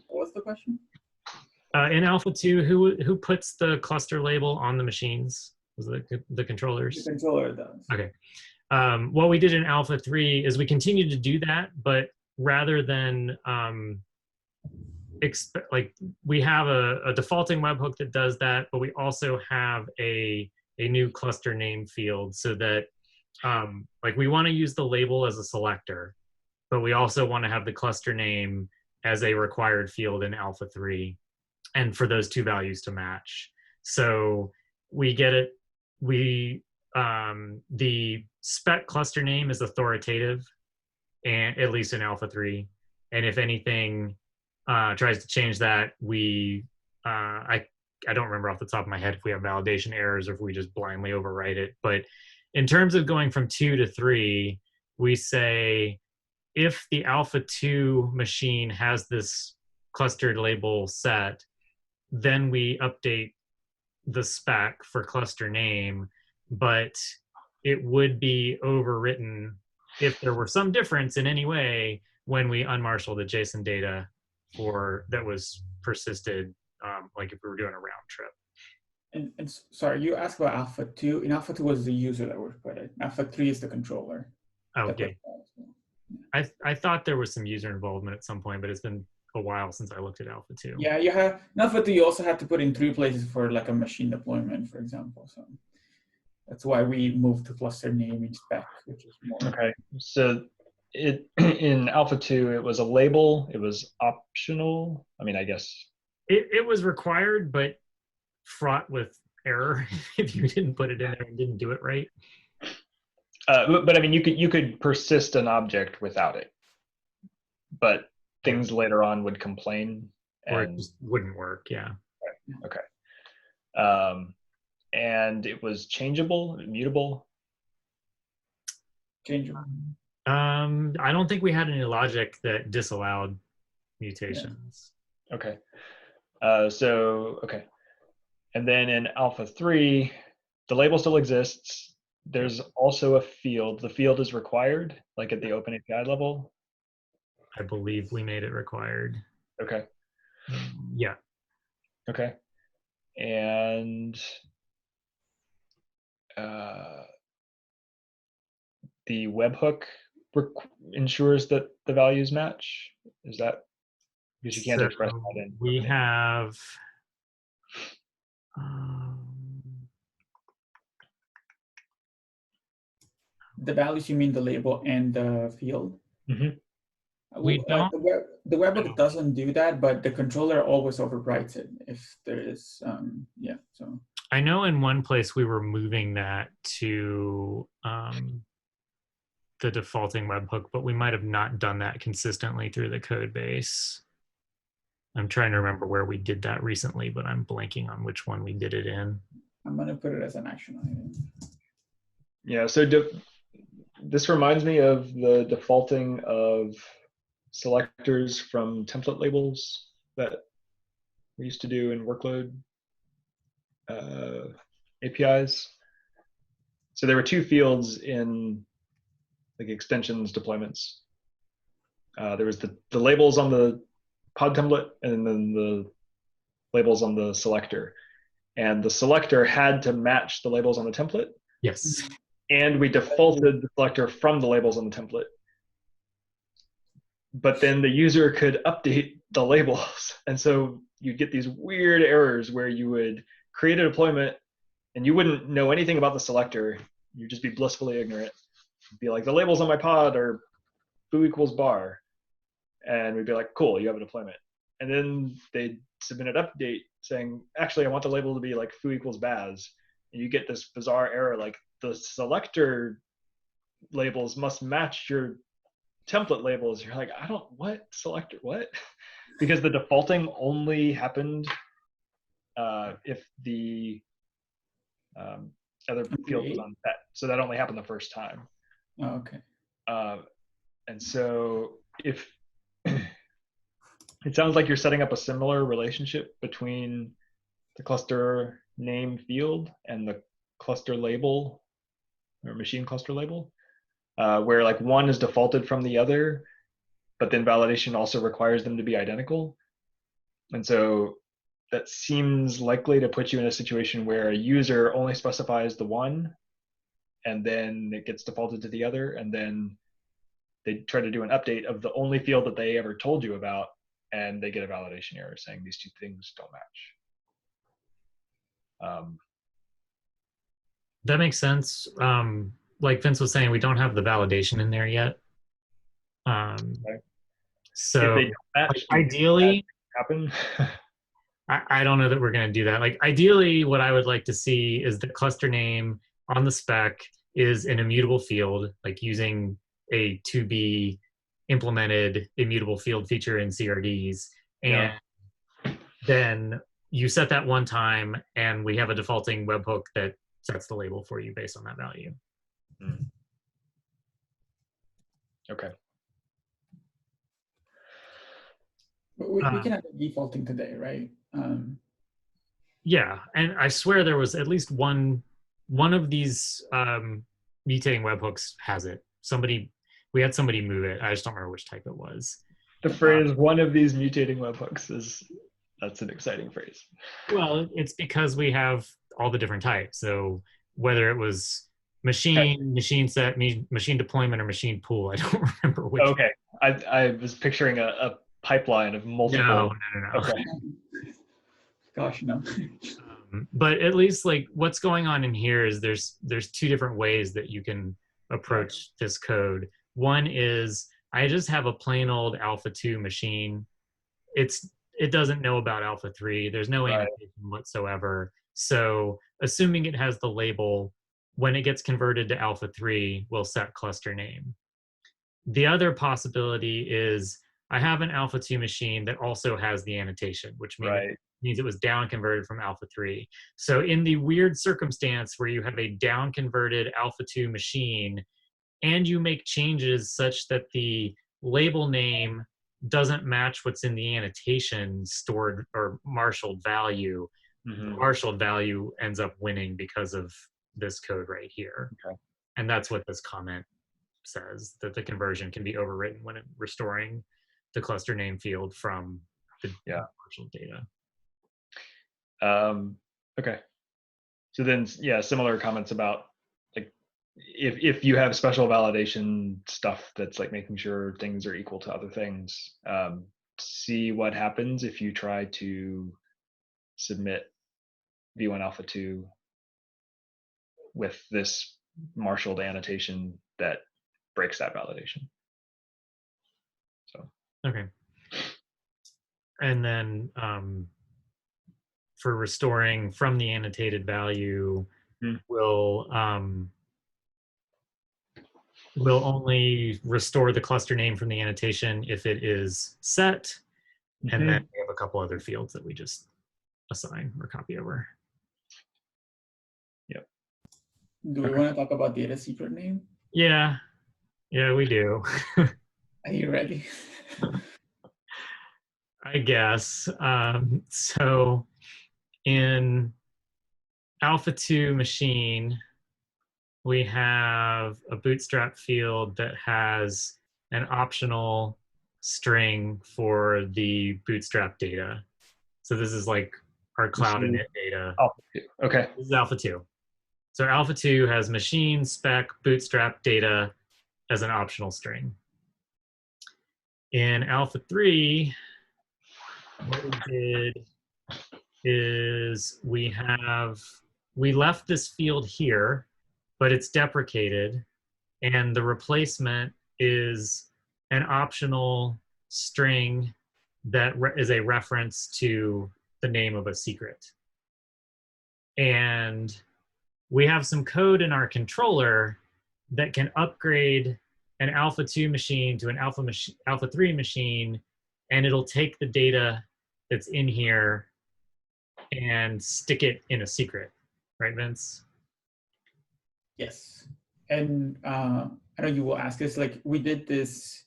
What's the question? In Alpha 2, who puts the cluster label on the machines? Was it the controllers? The controller does. Okay. What we did in Alpha 3 is we continued to do that, but rather than like we have a defaulting webhook that does that, but we also have a new cluster name field, so that like we want to use the label as a selector, but we also want to have the cluster name as a required field in Alpha 3, and for those two values to match. So we get it, the spec cluster name is authoritative, and at least in Alpha 3. And if anything tries to change that, I don't remember off the top of my head if we have validation errors or if we just blindly overwrite it. But in terms of going from 2 to 3, we say if the Alpha 2 machine has this clustered label set, then we update the spec for cluster name, but it would be overwritten if there were some difference in any way when we unmarshal the JSON data for that was persisted, like if we were doing a round trip. And sorry, you asked about Alpha 2. In Alpha 2 was the user that would put it. Alpha 3 is the controller. Okay. I thought there was some user involvement at some point, but it's been a while since I looked at Alpha 2. Yeah, you have in Alpha 2. You also have to put in 3 places for like a machine deployment, for example. So that's why we moved to cluster naming spec, which is more. Okay, so in Alpha 2, it was a label. It was optional. I mean, I guess it was required, but fraught with error if you didn't put it in there and didn't do it right. But I mean, you could persist an object without it, but things later on would complain, or it just wouldn't work. Yeah. Okay. And it was changeable, mutable. Changeable. I don't think we had any logic that disallowed mutations. Yeah. Okay. Okay. And then in Alpha 3, the label still exists. There's also a field. The field is required, like at the OpenAPI level. I believe we made it required. Okay. Yeah. Okay. And the webhook ensures that the values match. Is that because you can't express that in? We have. The values, you mean the label and the field? Mm-hmm. We don't. The webhook doesn't do that, but the controller always overwrites it if there is, yeah. So I know in one place we were moving that to the defaulting webhook, but we might have not done that consistently through the code base. I'm trying to remember where we did that recently, but I'm blanking on which one we did it in. I'm going to put it as an action item. Yeah, so this reminds me of the defaulting of selectors from template labels that we used to do in workload APIs. So there were two fields in like extensions deployments. There was the labels on the pod template and then the labels on the selector. And the selector had to match the labels on the template. Yes. And we defaulted the selector from the labels on the template. But then the user could update the labels. And so you'd get these weird errors where you would create a deployment and you wouldn't know anything about the selector. You'd just be blissfully ignorant. You'd be like, the labels on my pod are foo equals bar. And we'd be like, cool, you have a deployment. And then they'd submit an update saying, actually, I want the label to be like foo equals baz. And you get this bizarre error like the selector labels must match your template labels. You're like, what selector, what? Because the defaulting only happened if the other field was unset. So that only happened the first time. Oh, okay. And so if it sounds like you're setting up a similar relationship between the cluster name field and the cluster label or machine cluster label, where like one is defaulted from the other, but then validation also requires them to be identical. And so that seems likely to put you in a situation where a user only specifies the one, and then it gets defaulted to the other, and then they try to do an update of the only field that they ever told you about, and they get a validation error saying these two things don't match. That makes sense. Like Vince was saying, we don't have the validation in there yet. So if they don't match, like, ideally, happen. I don't know that we're going to do that. Like ideally, what I would like to see is the cluster name on the spec is an immutable field, like using a to be implemented immutable field feature in CRDs. And then you set that one time and we have a defaulting webhook that sets the label for you based on that value. Okay. But we can have it defaulting today, right? Yeah, and I swear there was at least one of these mutating webhooks has it. We had somebody move it. I just don't remember which type it was. The phrase "one of these mutating webhooks" that's an exciting phrase. Well, it's because we have all the different types. So whether it was machine set, machine deployment, or machine pool, I don't remember which. Okay, I was picturing a pipeline of multiple. No. Okay. Gosh, no. But at least like what's going on in here is there's two different ways that you can approach this code. One is I just have a plain old alpha 2 machine. It doesn't know about alpha 3. There's no annotation whatsoever. So assuming it has the label, when it gets converted to alpha 3, we'll set cluster name. The other possibility is I have an alpha 2 machine that also has the annotation, which means it was down converted from alpha 3. So in the weird circumstance where you have a down converted alpha 2 machine and you make changes such that the label name doesn't match what's in the annotation stored or marshaled value, the marshaled value ends up winning because of this code right here. Okay. And that's what this comment says, that the conversion can be overwritten when restoring the cluster name field from the marshaled data. Okay. So then, similar comments about like if you have special validation stuff that's like making sure things are equal to other things, see what happens if you try to submit v1alpha3 with this marshaled annotation that breaks that validation. So. Okay. And then for restoring from the annotated value, we'll we'll only restore the cluster name from the annotation if it is set. And then we have a couple other fields that we just assign or copy over. Yep. Do we want to talk about data secret name? Yeah, we do. Are you ready? I guess. So in Alpha 2 machine, we have a bootstrap field that has an optional string for the bootstrap data. So this is like our cloud init data. Alpha 2. Okay. This is Alpha 2. So Alpha 2 has machine, spec, bootstrap data as an optional string. In Alpha 3, what we did is we left this field here, but it's deprecated, and the replacement is an optional string that is a reference to the name of a secret. And we have some code in our controller that can upgrade an Alpha 2 machine to an Alpha 3 machine, and it'll take the data that's in here and stick it in a secret. Right, Vince? Yes. And I know you will ask this, like we did this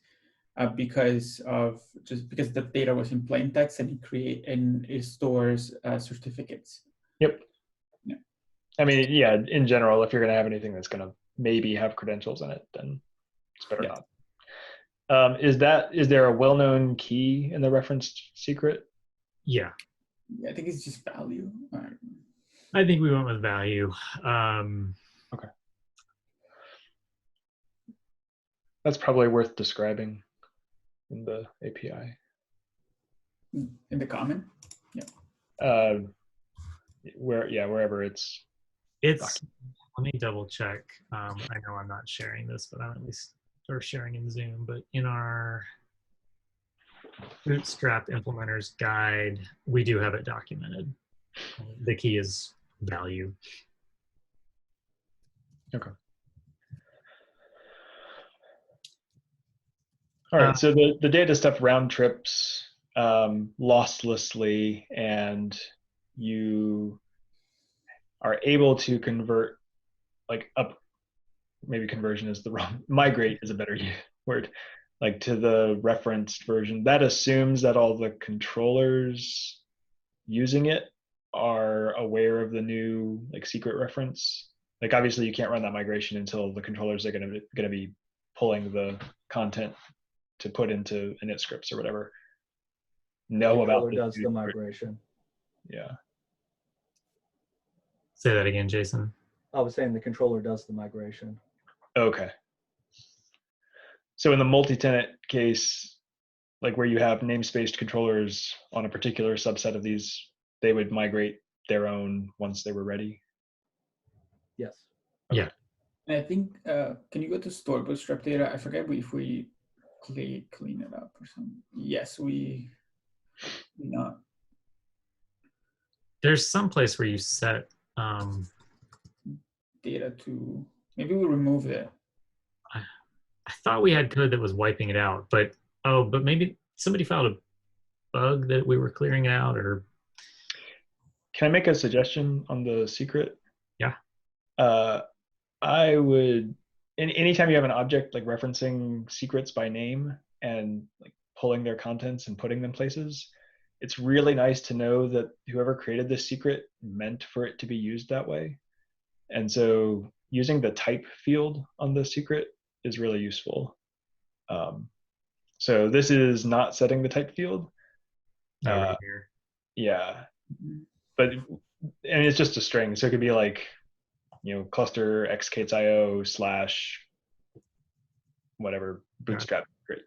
because the data was in plain text and it stores certificates. Yep. Yeah. I mean, yeah, in general, if you're going to have anything that's going to maybe have credentials in it, then it's better not. Is there a well-known key in the referenced secret? Yeah. I think it's just value. I think we went with value. Okay. That's probably worth describing in the API. In the comment? Yeah. Wherever it's. Let me double check. I know I'm not sharing this, but I'm at least sharing in Zoom. But in our Bootstrap implementers guide, we do have it documented. The key is value. Okay. All right, so the data stuff round trips losslessly, and you are able to convert, maybe conversion is the wrong, migrate is a better word, like to the referenced version. That assumes that all the controllers using it are aware of the new secret reference. Like obviously you can't run that migration until the controllers are going to be pulling the content to put into init scripts or whatever. Know about the does the migration. Yeah. Say that again, Jason. I was saying the controller does the migration. Okay. So in the multi-tenant case, like where you have namespaced controllers on a particular subset of these, they would migrate their own once they were ready? Yes. Okay. Yeah. And I think, can you go to store bootstrap data? I forget if we clean it up or something. Yes, we not. There's some place where you set data to, maybe we remove it. I thought we had code that was wiping it out, but maybe somebody found a bug that we were clearing out, or. Can I make a suggestion on the secret? Yeah. I would, anytime you have an object like referencing secrets by name and like pulling their contents and putting them places, it's really nice to know that whoever created this secret meant for it to be used that way. And so using the type field on the secret is really useful. So this is not setting the type field. Right here. Yeah, and it's just a string, so it could be like, cluster xkatesio / whatever bootstrap. Great.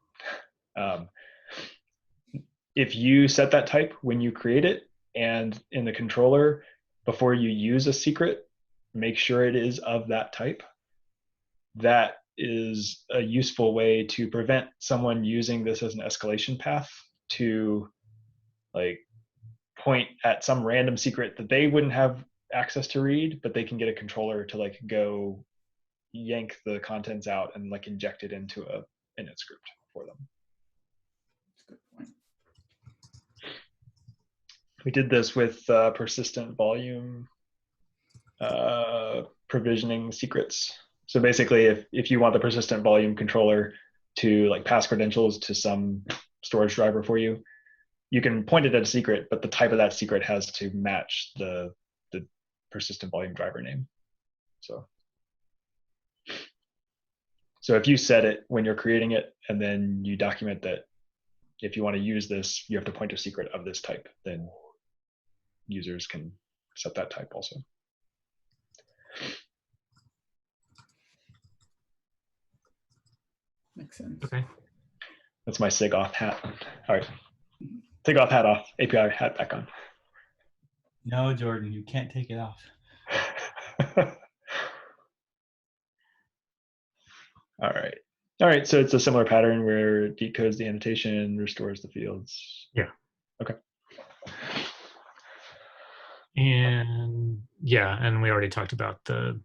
If you set that type when you create it, and in the controller before you use a secret, make sure it is of that type. That is a useful way to prevent someone using this as an escalation path to point at some random secret that they wouldn't have access to read, but they can get a controller to go yank the contents out and like inject it into a init script for them. That's a good point. We did this with persistent volume provisioning secrets. So basically, if you want the persistent volume controller to like pass credentials to some storage driver for you, you can point it at a secret, but the type of that secret has to match the persistent volume driver name. So if you set it when you're creating it, and then you document that if you want to use this, you have to point to a secret of this type, then users can set that type also. Makes sense. Okay. That's my SIG auth hat. All right. SIG auth hat off, API hat back on. No, Jordan, you can't take it off. All right. All right. So it's a similar pattern where it decodes the annotation, restores the fields. Yeah. Okay. And yeah, and we already talked about the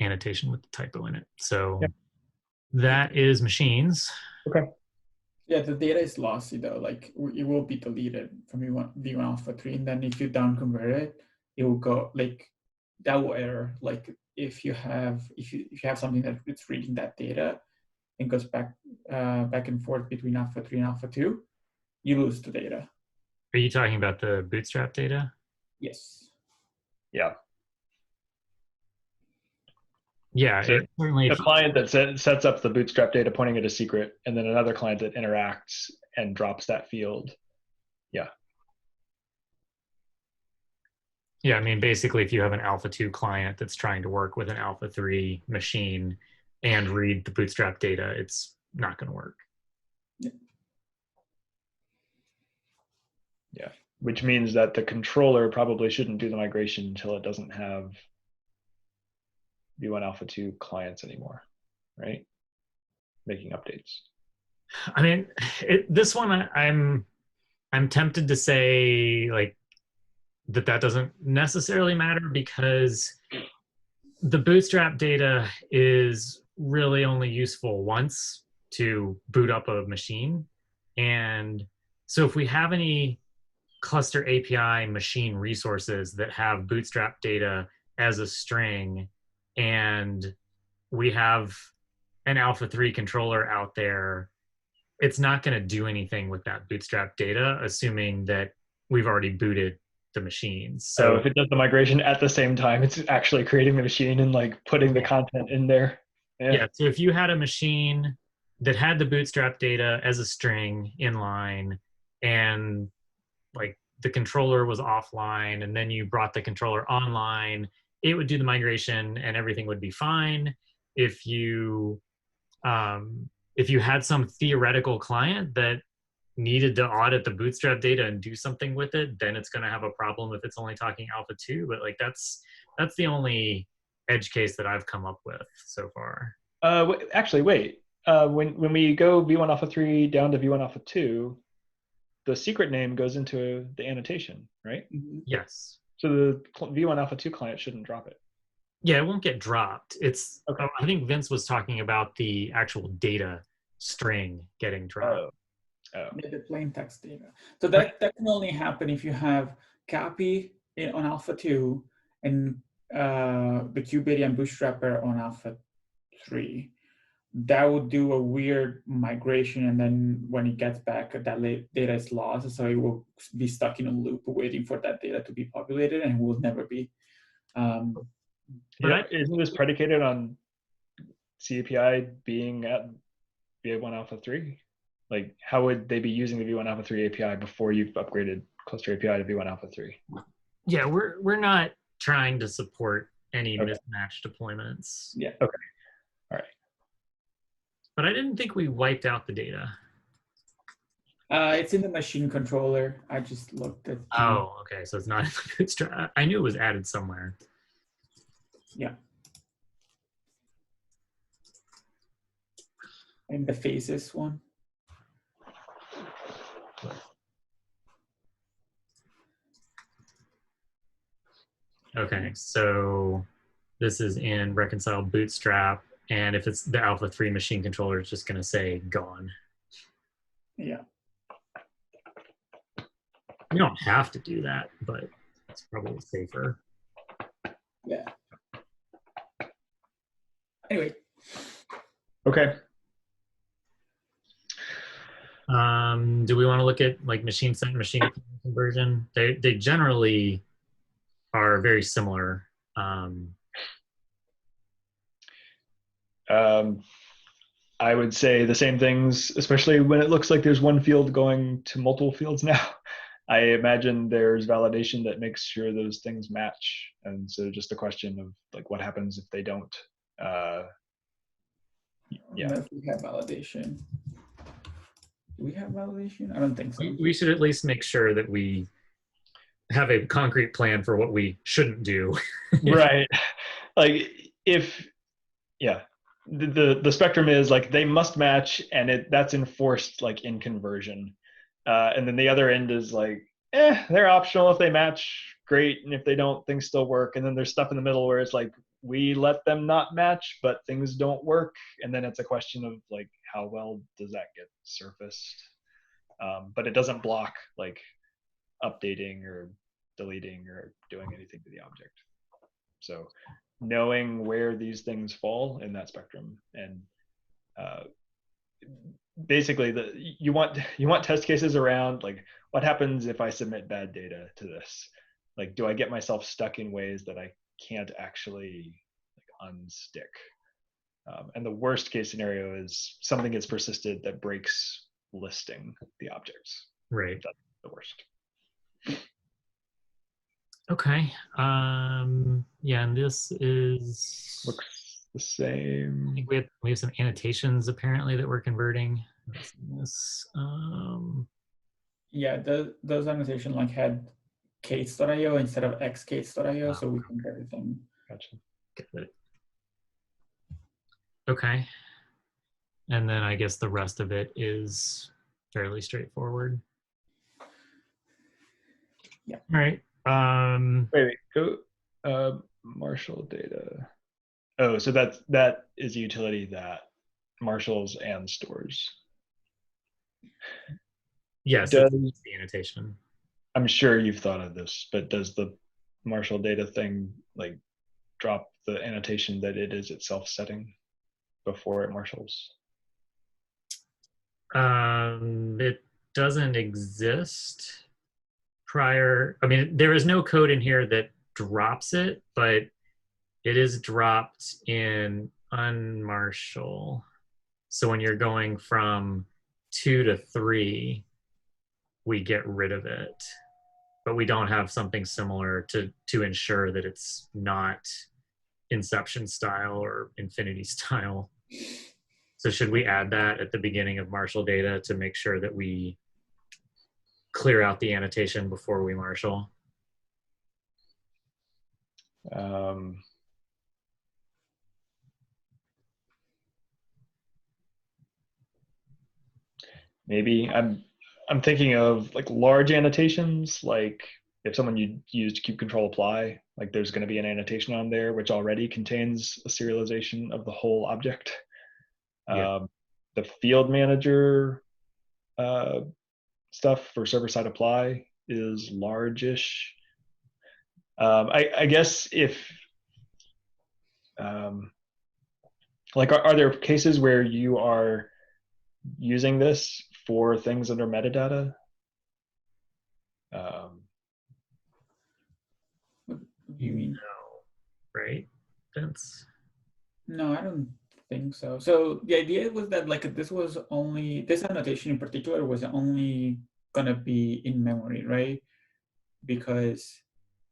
annotation with the typo in it. So Yep. that is machines. Okay. Yeah, the data is lossy though. Like it will be deleted from v1alpha3, and then if you down convert it, it will go like that will error. Like if you have something that it's reading that data and goes back and forth between alpha3 and alpha2, you lose the data. Are you talking about the bootstrap data? Yes. Yeah. Yeah, So it certainly. a client that sets up the bootstrap data pointing at a secret, and then another client that interacts and drops that field. Yeah. Yeah, I mean, basically, if you have an alpha2 client that's trying to work with an alpha3 machine and read the bootstrap data, it's not going to work. Yeah. Which means that the controller probably shouldn't do the migration until it doesn't have v1alpha2 clients anymore, right? Making updates. I mean, this one, I'm tempted to say like that doesn't necessarily matter, because the bootstrap data is really only useful once to boot up a machine. And so if we have any cluster API machine resources that have bootstrap data as a string, and we have an alpha3 controller out there, it's not going to do anything with that bootstrap data, assuming that we've already booted the machines. So if it does the migration at the same time, it's actually creating the machine and like putting the content in there. Yeah. So if you had a machine that had the bootstrap data as a string inline, and like the controller was offline, and then you brought the controller online, it would do the migration and everything would be fine. If you had some theoretical client that needed to audit the bootstrap data and do something with it, then it's going to have a problem if it's only talking alpha2. But like that's the only edge case that I've come up with so far. Actually, wait. When we go v1alpha3 down to v1alpha2, the secret name goes into the annotation, right? Yes. So the v1alpha2 client shouldn't drop it. Yeah, it won't get dropped. It's okay. I think Vince was talking about the actual data string getting dropped. The plain text data. So that can only happen if you have copy on alpha2 and the Qbadian bootstrapper on alpha3. That would do a weird migration, and then when it gets back, that data is lost, so it will be stuck in a loop waiting for that data to be populated, and will never be. Isn't this predicated on CAPI being at v1alpha3? Like, how would they be using the v1alpha3 API before you've upgraded cluster API to v1alpha3? Yeah, we're not trying to support any mismatched deployments. Yeah. Okay. All right. But I didn't think we wiped out the data. It's in the machine controller. I just looked at. Oh, okay. So it's not in the bootstrap. I knew it was added somewhere. Yeah. And the phases one. Okay, so this is in reconcile bootstrap, And if it's the alpha 3 machine controller, it's just going to say gone. Yeah. You don't have to do that, but it's probably safer. Yeah. Anyway. Okay. Do we want to look at like machine set and machine conversion? They generally are very similar. I would say the same things, especially when it looks like there's one field going to multiple fields now. I imagine there's validation that makes sure those things match. And so just a question of like what happens if they don't. Yeah. If we have validation. Do we have validation? I don't think so. We should at least make sure that we have a concrete plan for what we shouldn't do. Right. Like if, yeah, the spectrum is like they must match, and that's enforced like in conversion. And then the other end is like, they're optional. If they match, great. And if they don't, things still work. And then there's stuff in the middle where it's like, we let them not match, but things don't work. And then it's a question of like, how well does that get surfaced? But it doesn't block like updating or deleting or doing anything to the object. So knowing where these things fall in that spectrum, and basically you want test cases around like what happens if I submit bad data to this? Like, do I get myself stuck in ways that I can't actually like unstick? And the worst case scenario is something gets persisted that breaks listing the objects. Right. That's the worst. Okay. Yeah, and this is Looks the same. I think we have some annotations apparently that we're converting. This. Yeah, those annotation like had case.io instead of xcase.io, so we think everything. Gotcha. Got it. Okay. And then I guess the rest of it is fairly straightforward. Yeah. All right. Wait, go Marshall data. Oh, so that is a utility that marshals and stores. Yes, Does, it's the annotation. I'm sure you've thought of this, but does the Marshall data thing like drop the annotation that it is itself setting before it marshals? It doesn't exist prior. I mean, there is no code in here that drops it, but it is dropped in unmarshal. So when you're going from 2 to 3, we get rid of it. But we don't have something similar to ensure that it's not Inception style or Infinity style. So should we add that at the beginning of marshal data to make sure that we clear out the annotation before we marshal? Maybe I'm thinking of like large annotations, like if someone used kube control apply, like there's going to be an annotation on there which already contains a serialization of the whole object. Yeah. The field manager stuff for server-side apply is large-ish. I guess if like are there cases where you are using this for things under metadata? You mean? No, right? Vince? No, I don't think so. So the idea was that like this annotation in particular was only gonna be in memory, right? Because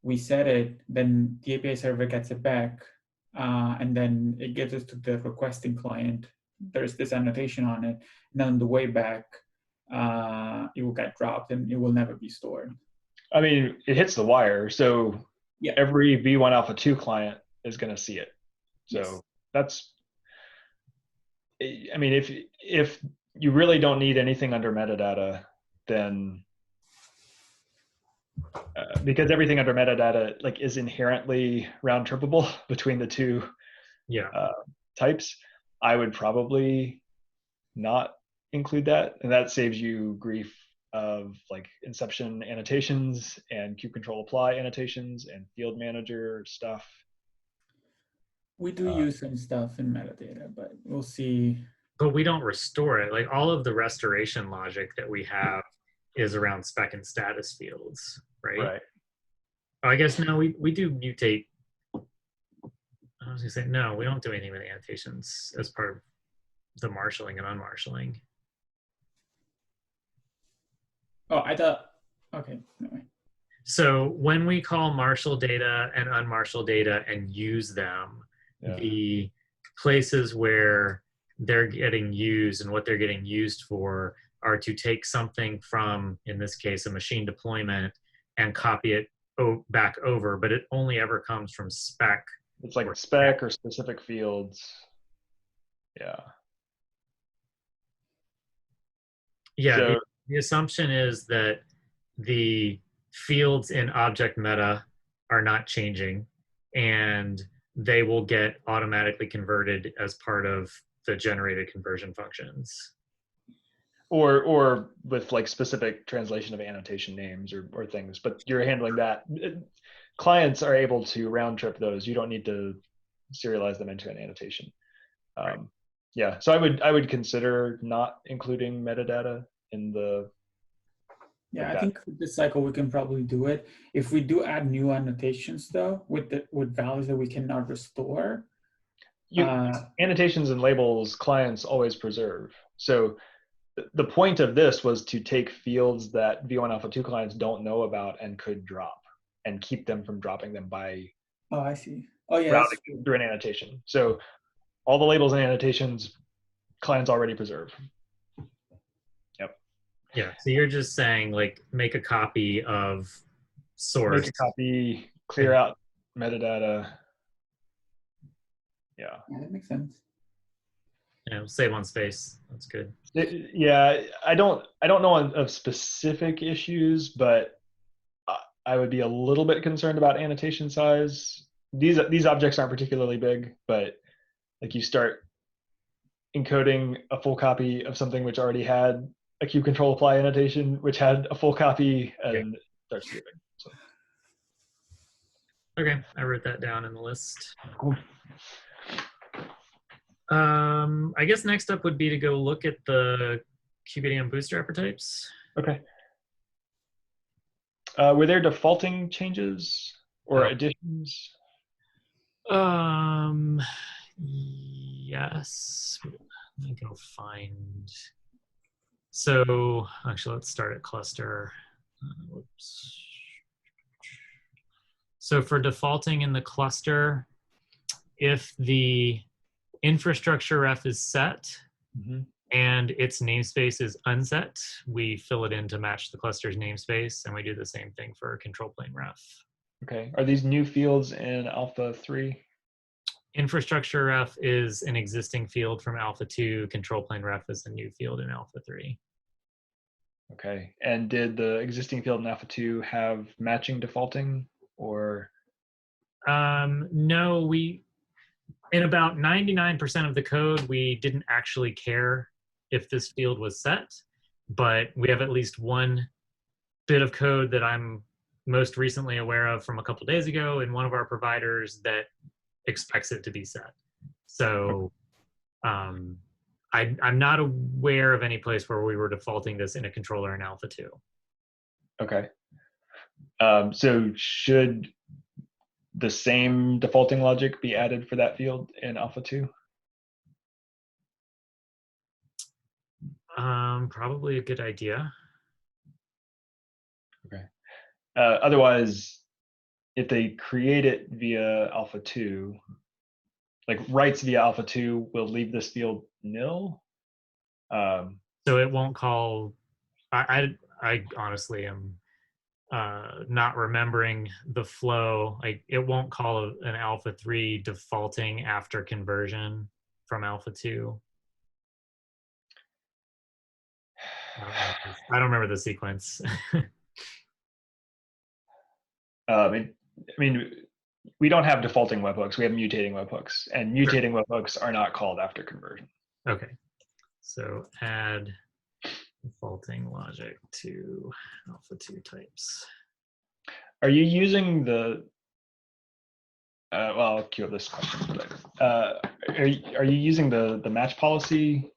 we set it, then the API server gets it back, and then it gets it to the requesting client. There's this annotation on it, and then on the way back, it will get dropped and it will never be stored. I mean, it hits the wire, so yeah, every v1alpha3 client is going to see it. So yes. That's, I mean, if you really don't need anything under metadata, then because everything under metadata like is inherently round trippable between the two types, I would probably not include that, and that saves you grief of like inception annotations and kube control apply annotations and field manager stuff. We do use some stuff in metadata, but we'll see. But we don't restore it. Like all of the restoration logic that we have is around spec and status fields, right? Right. Oh, I guess no, we do mutate. I was gonna say no, we don't do anything with annotations as part of the marshalling and unmarshalling. Oh, I thought, okay, anyway. So when we call marshal data and unmarshal data and use them, the places where they're getting used and what they're getting used for are to take something from, in this case, a machine deployment and copy it back over, but it only ever comes from spec. It's like spec or specific fields. Yeah. Yeah, So, the assumption is that the fields in object meta are not changing, and they will get automatically converted as part of the generated conversion functions. or with like specific translation of annotation names or things, but you're handling that. Clients are able to round trip those. You don't need to serialize them into an annotation. Right. Yeah, so I would consider not including metadata in the. Yeah, like I that. think for this cycle we can probably do it. If we do add new annotations though, with values that we cannot restore, Annotations and labels clients always preserve. So the point of this was to take fields that v1alpha2 clients don't know about and could drop, and keep them from dropping them by oh, I see. Oh yeah, routing through an annotation. So all the labels and annotations clients already preserve. Yep. Yeah, so you're just saying like make a copy of source. Make a copy, clear out metadata. Yeah. Yeah, that makes sense. Save on space. That's good. Yeah, I don't know of specific issues, but I would be a little bit concerned about annotation size. These objects aren't particularly big, but like you start encoding a full copy of something which already had a kube control apply annotation, which had a full copy, and it starts to get big. So. Okay, I wrote that down in the list. Cool. I guess next up would be to go look at the QBDM bootstrapper types. Okay. Were there defaulting changes or additions? Yes. Let me go find. So actually, let's start at cluster. Whoops. So for defaulting in the cluster, if the infrastructure ref is set and its namespace is unset, we fill it in to match the cluster's namespace, and we do the same thing for control plane ref. Okay. Are these new fields in Alpha 3? Infrastructure ref is an existing field from Alpha 2. Control plane ref is a new field in Alpha 3. Okay. And did the existing field in Alpha 2 have matching defaulting, or? No, in about 99% of the code, we didn't actually care if this field was set, but we have at least one bit of code that I'm most recently aware of from a couple days ago in one of our providers that expects it to be set. So I'm not aware of any place where we were defaulting this in a controller in Alpha 2. Okay. So should the same defaulting logic be added for that field in Alpha 2? Probably a good idea. Okay. Otherwise, if they create it via Alpha 2, like writes via Alpha 2 will leave this field nil. So it won't call. I honestly am not remembering the flow. Like it won't call an Alpha 3 defaulting after conversion from Alpha 2. I don't remember the sequence. I mean, we don't have defaulting webhooks. We have mutating webhooks, and mutating webhooks are not called after conversion. Okay. So add defaulting logic to alpha2 types. Are you using the? Well, I'll queue up this question for later. Are you using the match policy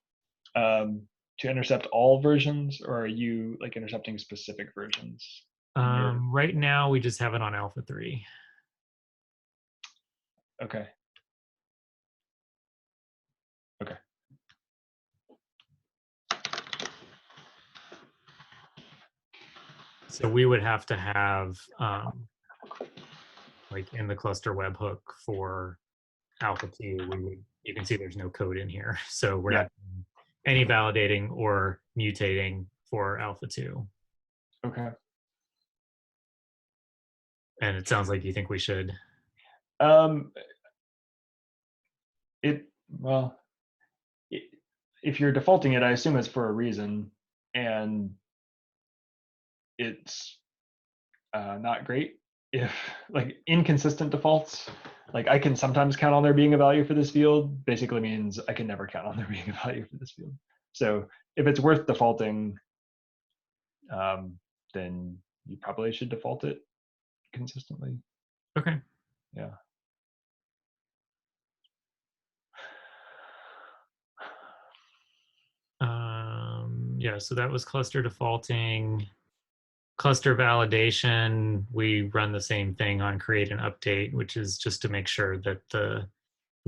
to intercept all versions, or are you like intercepting specific versions? Right now, we just have it on alpha3. Okay. Okay. So we would have to have like in the cluster webhook for alpha2, you can see there's no code in here. So we're not doing any validating or mutating for alpha2. Okay. And it sounds like you think we should. If you're defaulting it, I assume it's for a reason, and it's not great if like inconsistent defaults. Like I can sometimes count on there being a value for this field, basically means I can never count on there being a value for this field. So if it's worth defaulting, then you probably should default it consistently. Okay. Yeah. Yeah, so that was cluster defaulting. Cluster validation, we run the same thing on create and update, which is just to make sure that the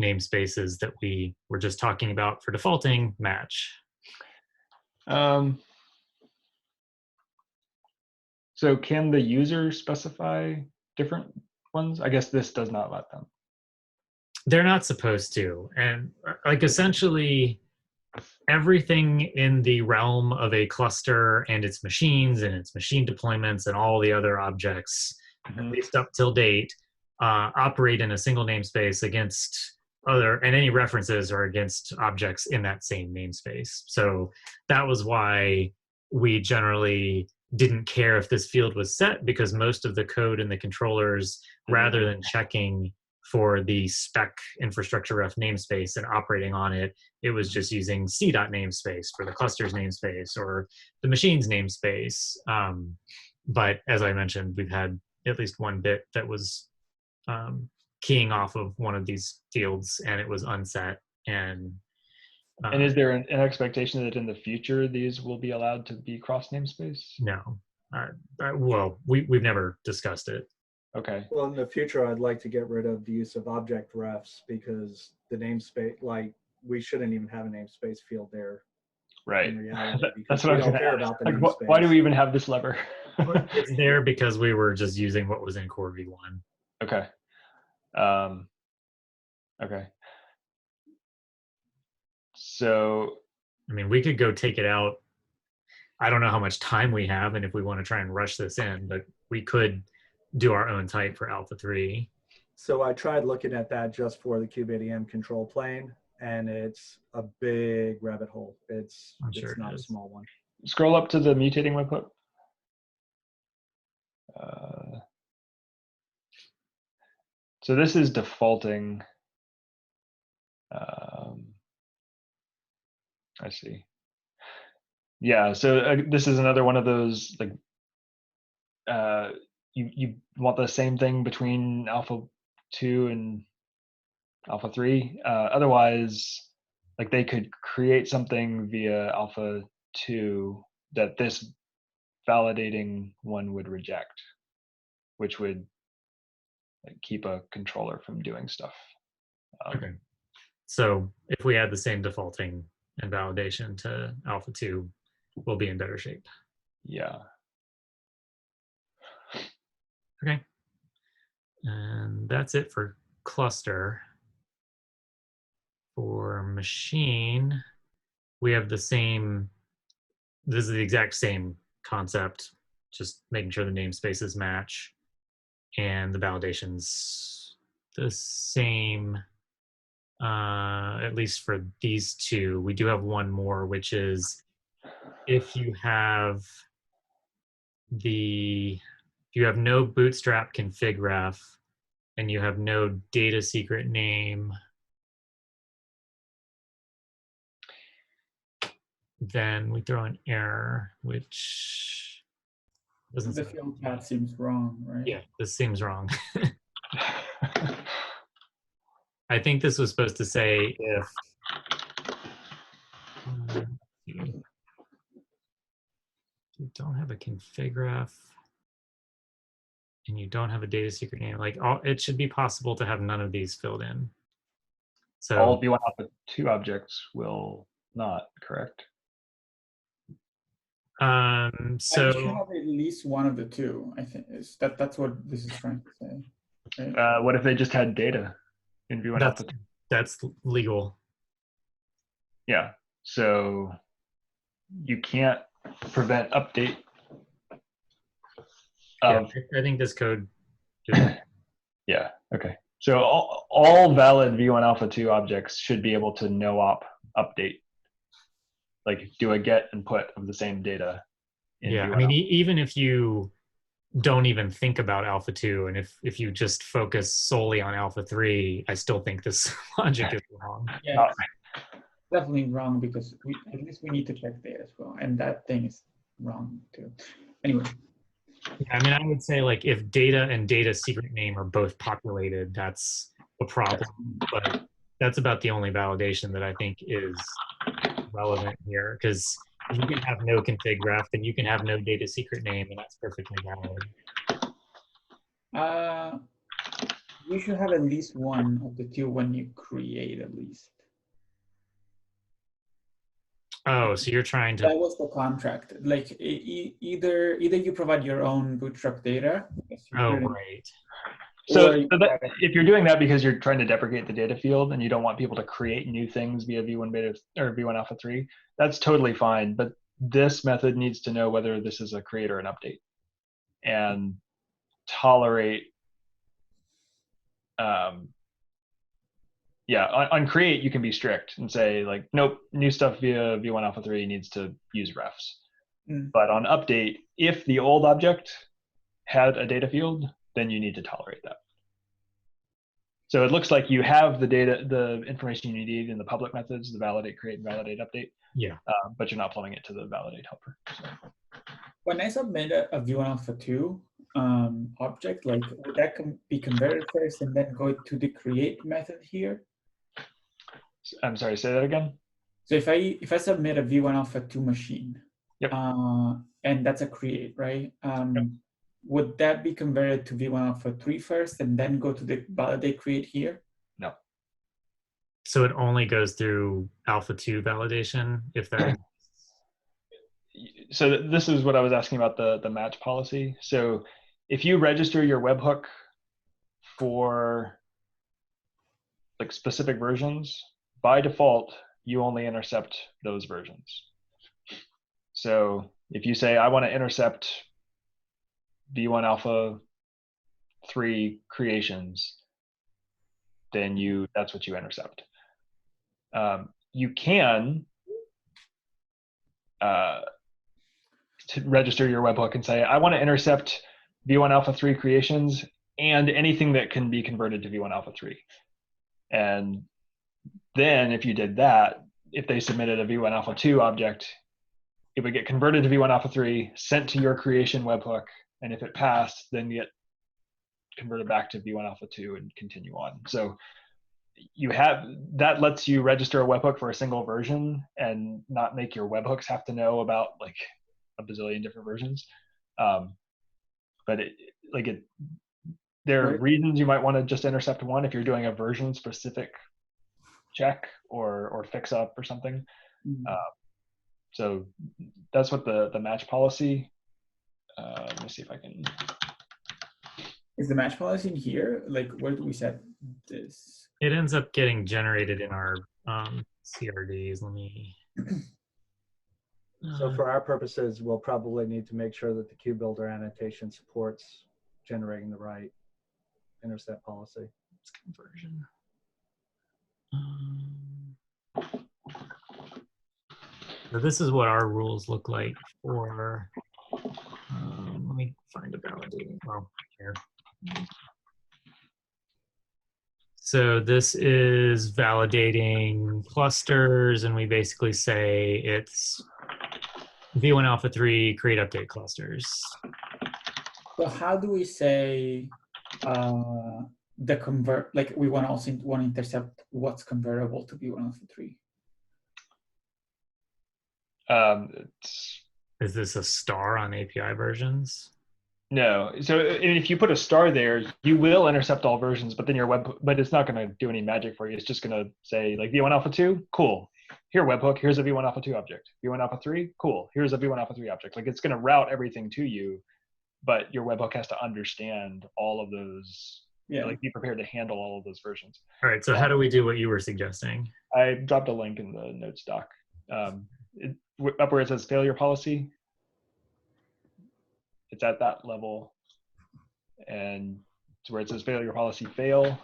namespaces that we were just talking about for defaulting match. So can the user specify different ones? I guess this does not let them. They're not supposed to. And like essentially everything in the realm of a cluster and its machines and its machine deployments and all the other objects, at least up till date, operate in a single namespace against other, and any references are against objects in that same namespace. So that was why we generally didn't care if this field was set, because most of the code in the controllers, rather than checking for the spec infrastructure ref namespace and operating on it, it was just using c.namespace for the cluster's namespace or the machine's namespace. But as I mentioned, we've had at least one bit that was keying off of one of these fields and it was unset. And is there an expectation that in the future these will be allowed to be cross namespace? No. Well, we've never discussed it. Okay. Well, in the future, I'd like to get rid of the use of object refs because the namespace, like, we shouldn't even have a namespace field there. Right. In reality, That's because what we I was don't going to care ask. about the Like, namespace. why do we even have this lever? It's there because we were just using what was in core v1. Okay. Okay. So, I mean, we could go take it out. I don't know how much time we have and if we want to try and rush this in, but we could do our own type for alpha3. So I tried looking at that just for the kubeADM control plane, and it's a big rabbit hole. It's not a small one. Scroll up to the mutating webhook. So this is defaulting. I see. Yeah, so this is another one of those, like, you want the same thing between alpha 2 and alpha 3. Otherwise, like, they could create something via alpha 2 that this validating one would reject, which would like keep a controller from doing stuff. Okay. So if we add the same defaulting and validation to alpha 2, we'll be in better shape. Yeah. Okay. And that's it for cluster. For machine, we have the same, this is the exact same concept, just making sure the namespaces match and the validation's the same, at least for these two. We do have one more, which is if you have no bootstrap config ref, and you have no data secret name, then we throw an error, which doesn't The sound, field path seems wrong, right? yeah, this seems wrong. I think this was supposed to say if let's see. You don't have a config ref and you don't have a data secret name, like it should be possible to have none of these filled in. All So v1alpha2 objects will not, correct? You should so have at least one of the two. I think that's what this is trying to say. Right? What if they just had data in v1alpha2? that's legal. Yeah, so you can't prevent update of, I think this code yeah, okay. So all valid v1alpha2 objects should be able to no-op update, like do a get and put of the same data. yeah, I mean, even if you don't even think about alpha 2, and if you just focus solely on alpha 3, I still think this logic is wrong. Yeah, it's definitely wrong because at least we need to check data as well, and that thing is wrong too. Anyway. Yeah, I mean, I would say like if data and data secret name are both populated, that's a problem. But that's about the only validation that I think is relevant here, because you can have no config ref and you can have no data secret name, and that's perfectly valid. You should have at least one of the two when you create, at least. Oh, so you're trying to. That was the contract. Like either you provide your own bootstrap data. Oh, right. So if you're doing that because you're trying to deprecate the data field and you don't want people to create new things via v1 beta or v1alpha3, that's totally fine. But this method needs to know whether this is a create or an update, and tolerate. Yeah, on create you can be strict and say like, nope, new stuff via v1alpha3 needs to use refs. But on update, if the old object had a data field, then you need to tolerate that. So it looks like you have the data, the information you need in the public methods, the validate, create, and validate update. Yeah. But you're not plugging it to the validate helper. So. When I submit a v1alpha2 object, like would that be converted first and then go to the create method here? I'm sorry, say that again. So if I submit a v1alpha2 machine, yep. And that's a create, right? Yep. Would that be converted to v1alpha3 first and then go to the validate create here? No. So it only goes through alpha 2 validation if that. So this is what I was asking about the match policy. So if you register your webhook for like specific versions, by default, you only intercept those versions. So if you say, I want to intercept v1alpha3 creations, then that's what you intercept. You can to register your webhook and say, I want to intercept v1alpha3 creations and anything that can be converted to v1alpha3. And then if you did that, if they submitted a v1alpha2 object, it would get converted to v1alpha3, sent to your creation webhook, and if it passed, then get converted back to v1alpha2 and continue on. So that lets you register a webhook for a single version and not make your webhooks have to know about like a bazillion different versions. But there are reasons you might want to just intercept one if you're doing a version specific check or fix up or something. So that's what the match policy. Let me see if I can. Is the match policy in here? Like, where do we set this? It ends up getting generated in our CRDs. Let me. So for our purposes, we'll probably need to make sure that the queue builder annotation supports generating the right intercept policy. It's conversion. So this is what our rules look like for. Let me find a validating. Oh, here. So this is validating clusters, and we basically say it's v1alpha3 create update clusters. So how do we say the convert, like we want to intercept what's convertible to v1alpha3? Is this a star on API versions? No. So if you put a star there, you will intercept all versions, but then but it's not going to do any magic for you. It's just going to say like v1alpha2, cool. Here, webhook, here's a v1alpha2 object. v1alpha3, cool. Here's a v1alpha3 object. Like it's going to route everything to you, but your webhook has to understand all of those. Yeah. Like be prepared to handle all of those versions. All right. So how do we do what you were suggesting? I dropped a link in the notes doc. Up where it says failure policy, it's at that level, and to where it says failure policy fail,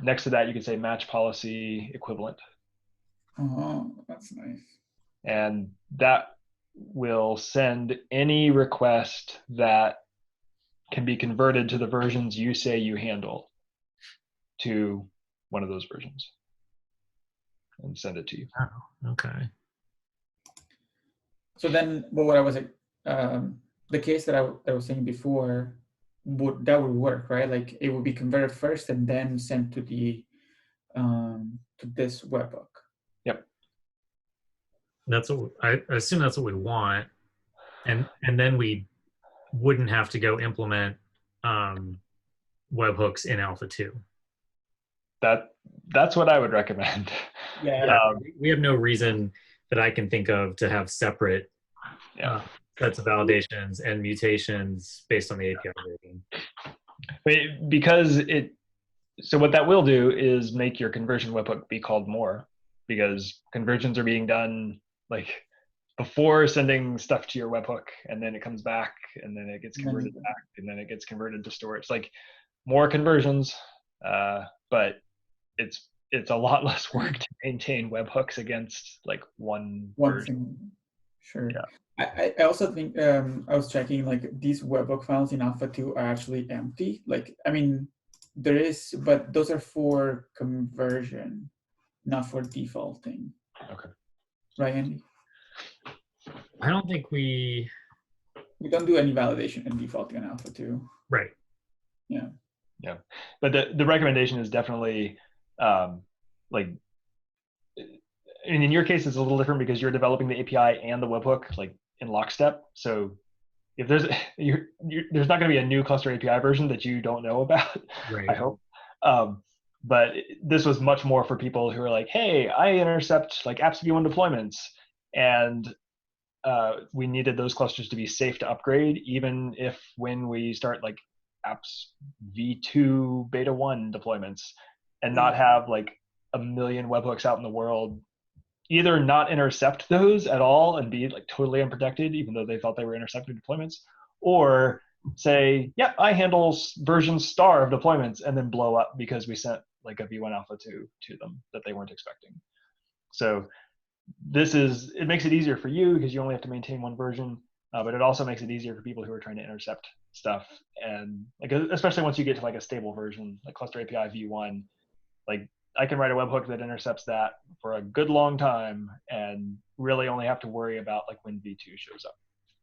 next to that you can say match policy equivalent. Oh, that's nice. And that will send any request that can be converted to the versions you say you handle to one of those versions and send it to you. Oh, okay. So then, well, what I was the case that I was saying before, that would work, right? Like it would be converted first and then sent to the to this webhook. Yep. That's what I assume that's what we want, and then we wouldn't have to go implement webhooks in Alpha 2. That's what I would recommend. Yeah. We have no reason that I can think of to have separate sets of validations and mutations based on the API version. Because so what that will do is make your conversion webhook be called more, because conversions are being done like before sending stuff to your webhook, and then it comes back, and then it gets converted back, and then it gets converted to storage. Like more conversions, but it's a lot less work to maintain webhooks against like one version. Thing. Sure. Yeah. I also think I was checking like these webhook files in Alpha 2 are actually empty. Like, I mean, there is, but those are for conversion, not for defaulting. Okay. Right, Andy? I don't think we don't do any validation and defaulting on Alpha 2. Right. Yeah. Yeah. But the recommendation is definitely like, and in your case, it's a little different because you're developing the API and the webhook like in lockstep. So if there's there's not going to be a new cluster API version that you don't know about, right. I hope. But this was much more for people who are like, hey, I intercept like apps v1 deployments, and we needed those clusters to be safe to upgrade, even if when we start like apps v2 beta 1 deployments, and not have like a million webhooks out in the world either not intercept those at all and be like totally unprotected, even though they thought they were intercepting deployments, or say, yeah, I handle version star of deployments, and then blow up because we sent like a v1alpha2 to them that they weren't expecting. So it makes it easier for you because you only have to maintain one version, but it also makes it easier for people who are trying to intercept stuff. And like, especially once you get to like a stable version, like cluster API v1, like I can write a webhook that intercepts that for a good long time and really only have to worry about like when v2 shows up.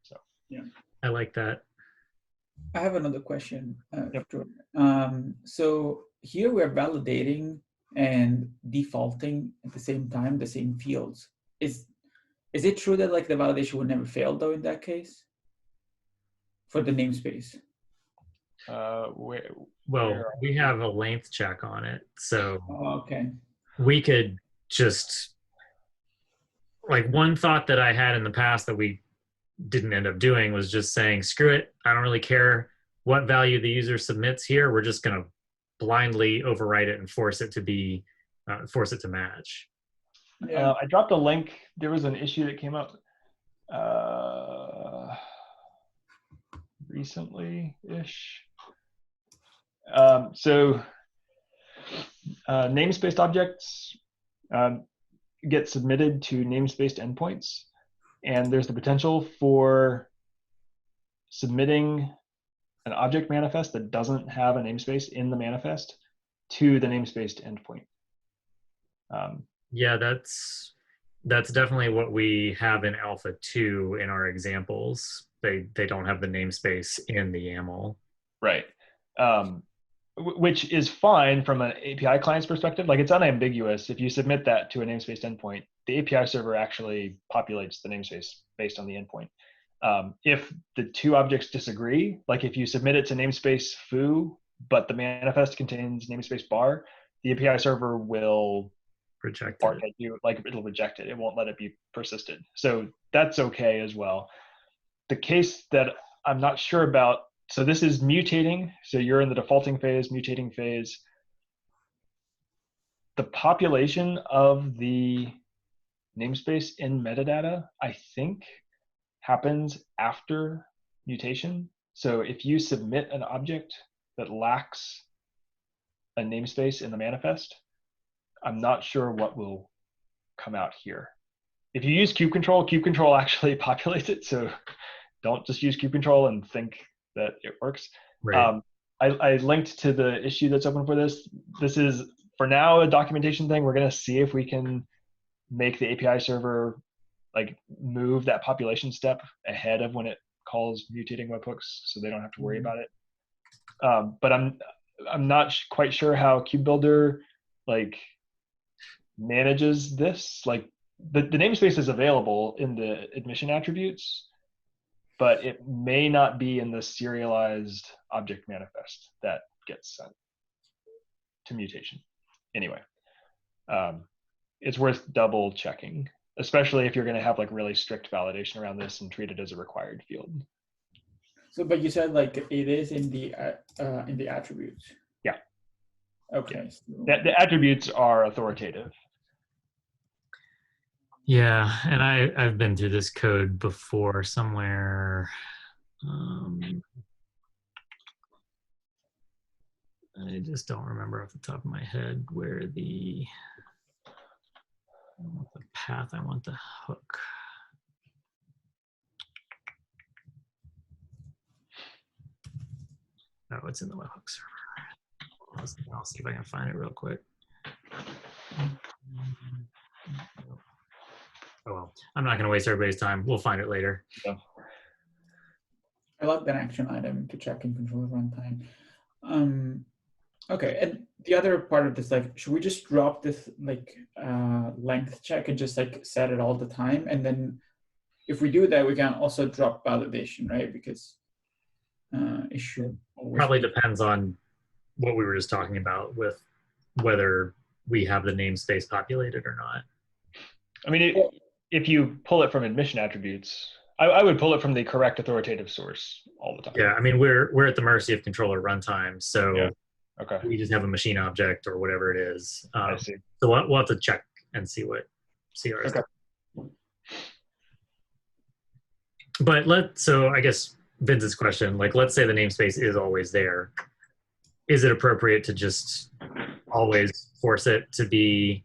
So yeah, I like that. I have another question. Yep. So here we're validating and defaulting at the same time, the same fields. Is it true that like the validation would never fail though in that case for the namespace? We have a length check on it, so okay. We could just, like, one thought that I had in the past that we didn't end up doing was just saying, screw it, I don't really care what value the user submits here, we're just going to blindly overwrite it and force it to match. Yeah. I dropped a link. There was an issue that came up recently-ish. So namespaced objects get submitted to namespaced endpoints, and there's the potential for submitting an object manifest that doesn't have a namespace in the manifest to the namespace endpoint. Yeah, that's definitely what we have in Alpha 2 in our examples. They don't have the namespace in the YAML. Right. Which is fine from an API client's perspective. Like, it's unambiguous. If you submit that to a namespace endpoint, the API server actually populates the namespace based on the endpoint. If the two objects disagree, like if you submit it to namespace foo, but the manifest contains namespace bar, the API server will Reject bark it. at you, like it'll reject it. It won't let it be persisted. So that's okay as well. The case that I'm not sure about, so this is mutating. So you're in the defaulting phase, mutating phase. The population of the namespace in metadata, I think, happens after mutation. So if you submit an object that lacks a namespace in the manifest, I'm not sure what will come out here. If you use kubectl actually populates it. So don't just use kubectl and think that it works. Right. I linked to the issue that's open for this. This is, for now, a documentation thing. We're going to see if we can make the API server like move that population step ahead of when it calls mutating webhooks, so they don't have to worry about it. But I'm not quite sure how KubeBuilder like manages this. Like the namespace is available in the admission attributes, but it may not be in the serialized object manifest that gets sent to mutation. Anyway, it's worth double checking, especially if you're going to have like really strict validation around this and treat it as a required field. So, but you said like it is in the attributes. Yeah. Okay. Yeah. So. The attributes are authoritative. Yeah, and I've been through this code before somewhere. I just don't remember off the top of my head where the path I want the hook. Oh, it's in the webhook server. I'll see if I can find it real quick. Oh well, I'm not going to waste everybody's time. We'll find it later. Yeah. I like that action item to check in controller runtime. Okay, and the other part of this, like, should we just drop this like length check and just like set it all the time? And then if we do that, we can also drop validation, right? Because it should always probably depends on what we were just talking about with whether we have the namespace populated or not. I mean, if you pull it from admission attributes, I would pull it from the correct authoritative source all the time. Yeah, I mean, we're at the mercy of controller runtime, so yeah. Okay. We just have a machine object or whatever it is. I see. So we'll have to check and see what CR is. Okay. But so I guess Vince's question, like, let's say the namespace is always there. Is it appropriate to just always force it to be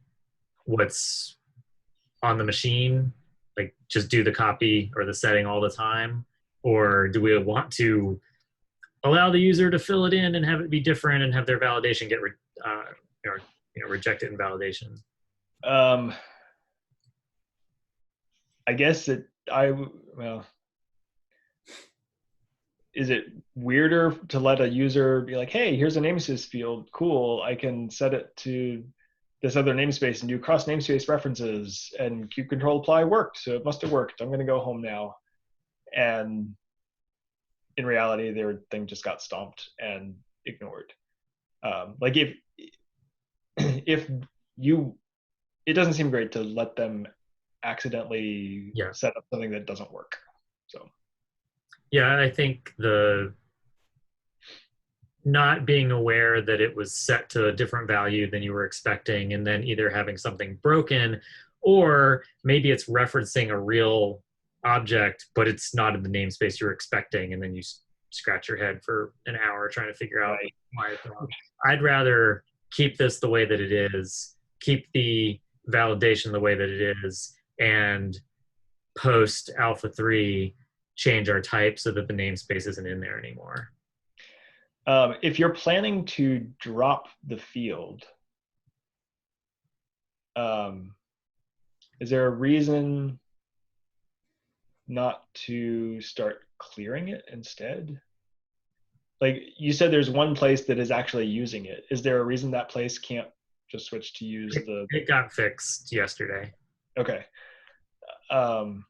what's on the machine? Like, just do the copy or the setting all the time? Or do we want to allow the user to fill it in and have it be different and have their validation get rejected in validation? I guess well, is it weirder to let a user be like, hey, here's a namespace field, cool, I can set it to this other namespace and do cross namespace references, and kubectl apply worked, so it must have worked, I'm going to go home now. And in reality, their thing just got stomped and ignored. Like if you, it doesn't seem great to let them accidentally set up something that doesn't work. So. Yeah, I think the not being aware that it was set to a different value than you were expecting, and then either having something broken, or maybe it's referencing a real object, but it's not in the namespace you're expecting, and then you scratch your head for an hour trying to figure out why it's wrong. I'd rather keep this the way that it is, keep the validation the way that it is, and post Alpha 3 change our type so that the namespace isn't in there anymore. If you're planning to drop the field, is there a reason not to start clearing it instead? Like you said, there's one place that is actually using it. Is there a reason that place can't just switch to use the? It got fixed yesterday. Okay. So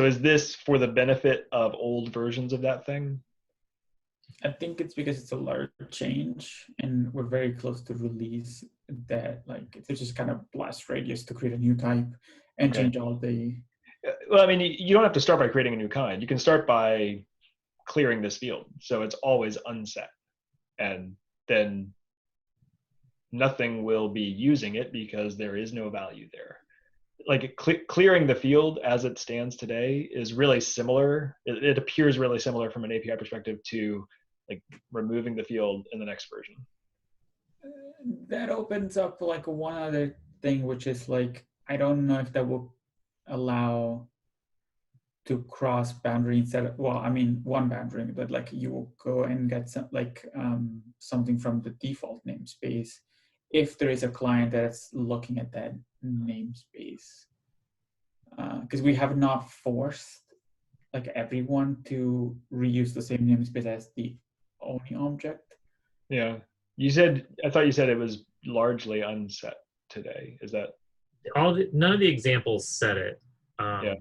is this for the benefit of old versions of that thing? I think it's because it's a large change and we're very close to release that, like, it's just kind of blast radius to create a new type and Okay. change all the. Well, I mean, you don't have to start by creating a new kind. You can start by clearing this field. So it's always unset. And then nothing will be using it because there is no value there. Like clearing the field as it stands today is really similar. It appears really similar from an API perspective to like removing the field in the next version. That opens up like one other thing, which is like, I don't know if that will allow to cross boundary instead of, well, I mean, one boundary, but like you will go and get some, like something from the default namespace if there is a client that's looking at that namespace. Because we have not forced like everyone to reuse the same namespace as the only object. Yeah. I thought you said it was largely unset today. Is that? None of the examples said it. Yeah.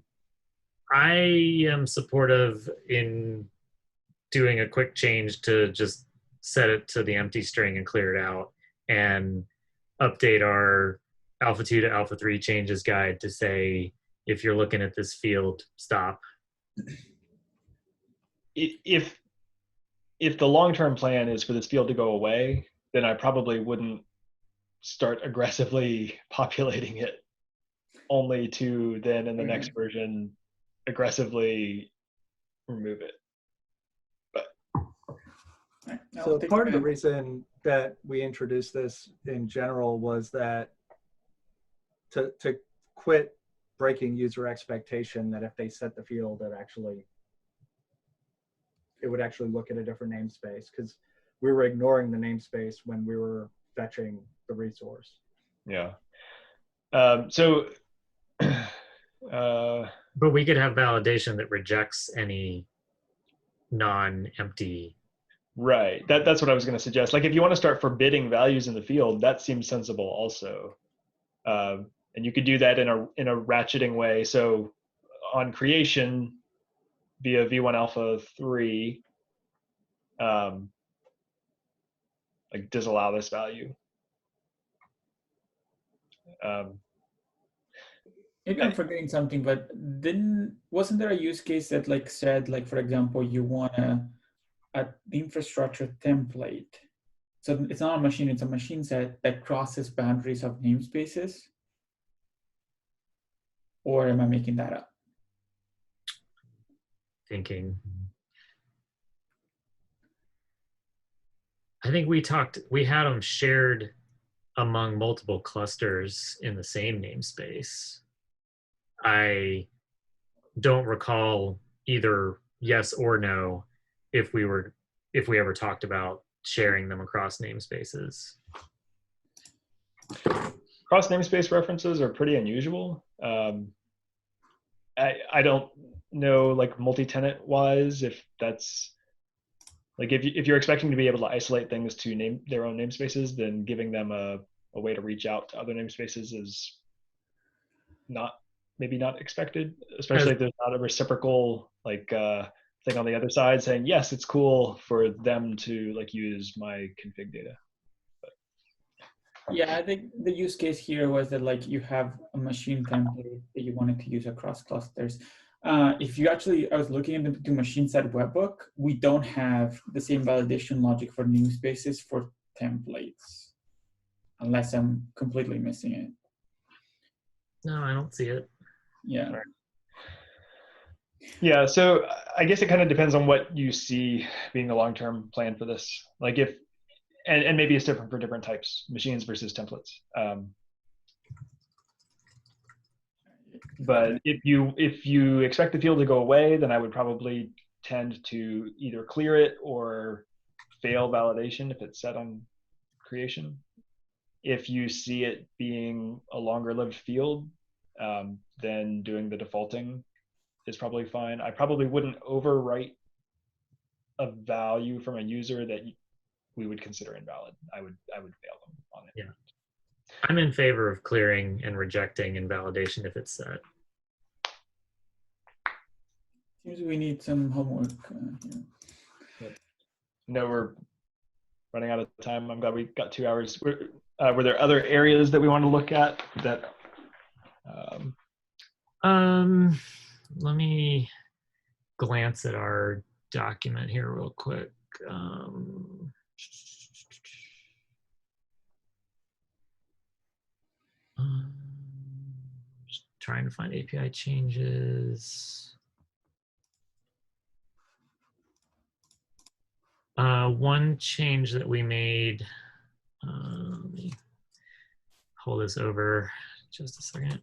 I am supportive in doing a quick change to just set it to the empty string and clear it out and update our alpha 2 to alpha 3 changes guide to say, if you're looking at this field, stop. If the long-term plan is for this field to go away, then I probably wouldn't start aggressively populating it, only to then in the next version aggressively remove it. But so part of the reason that we introduced this in general was that to quit breaking user expectation that if they set the field, it would actually look at a different namespace, because we were ignoring the namespace when we were fetching the resource. Yeah. But we could have validation that rejects any non-empty. Right. That's what I was going to suggest. Like if you want to start forbidding values in the field, that seems sensible also. And you could do that in a ratcheting way. So on creation via v1alpha3, like disallow this value. Maybe I'm forgetting something, but wasn't there a use case that like said, like, for example, you want the infrastructure template. So it's not a machine, it's a machine set that crosses boundaries of namespaces? Or am I making that up? Thinking. I think we had them shared among multiple clusters in the same namespace. I don't recall either yes or no if we ever talked about sharing them across namespaces. Cross namespace references are pretty unusual. I don't know, like multi-tenant wise, if that's like if you're expecting to be able to isolate things to their own namespaces, then giving them a way to reach out to other namespaces is maybe not expected, especially if there's not a reciprocal like thing on the other side saying yes, it's cool for them to like use my config data. Yeah, I think the use case here was that like you have a machine template that you wanted to use across clusters. If you actually, I was looking into the machine set webhook, we don't have the same validation logic for namespaces for templates, unless I'm completely missing it. No, I don't see it. Yeah. Right. Yeah, so I guess it kind of depends on what you see being the long-term plan for this. Like if, and maybe it's different for different types, machines versus templates. But if you expect the field to go away, then I would probably tend to either clear it or fail validation if it's set on creation. If you see it being a longer lived field, then doing the defaulting is probably fine. I probably wouldn't overwrite a value from a user that we would consider invalid. I would fail them on it. Yeah. I'm in favor of clearing and rejecting invalidation if it's set. Seems we need some homework here. No, we're running out of time. I'm glad we got 2 hours. Were there other areas that we want to look at that? Let me glance at our document here real quick. Just trying to find API changes. One change that we made, let me hold this over just a second.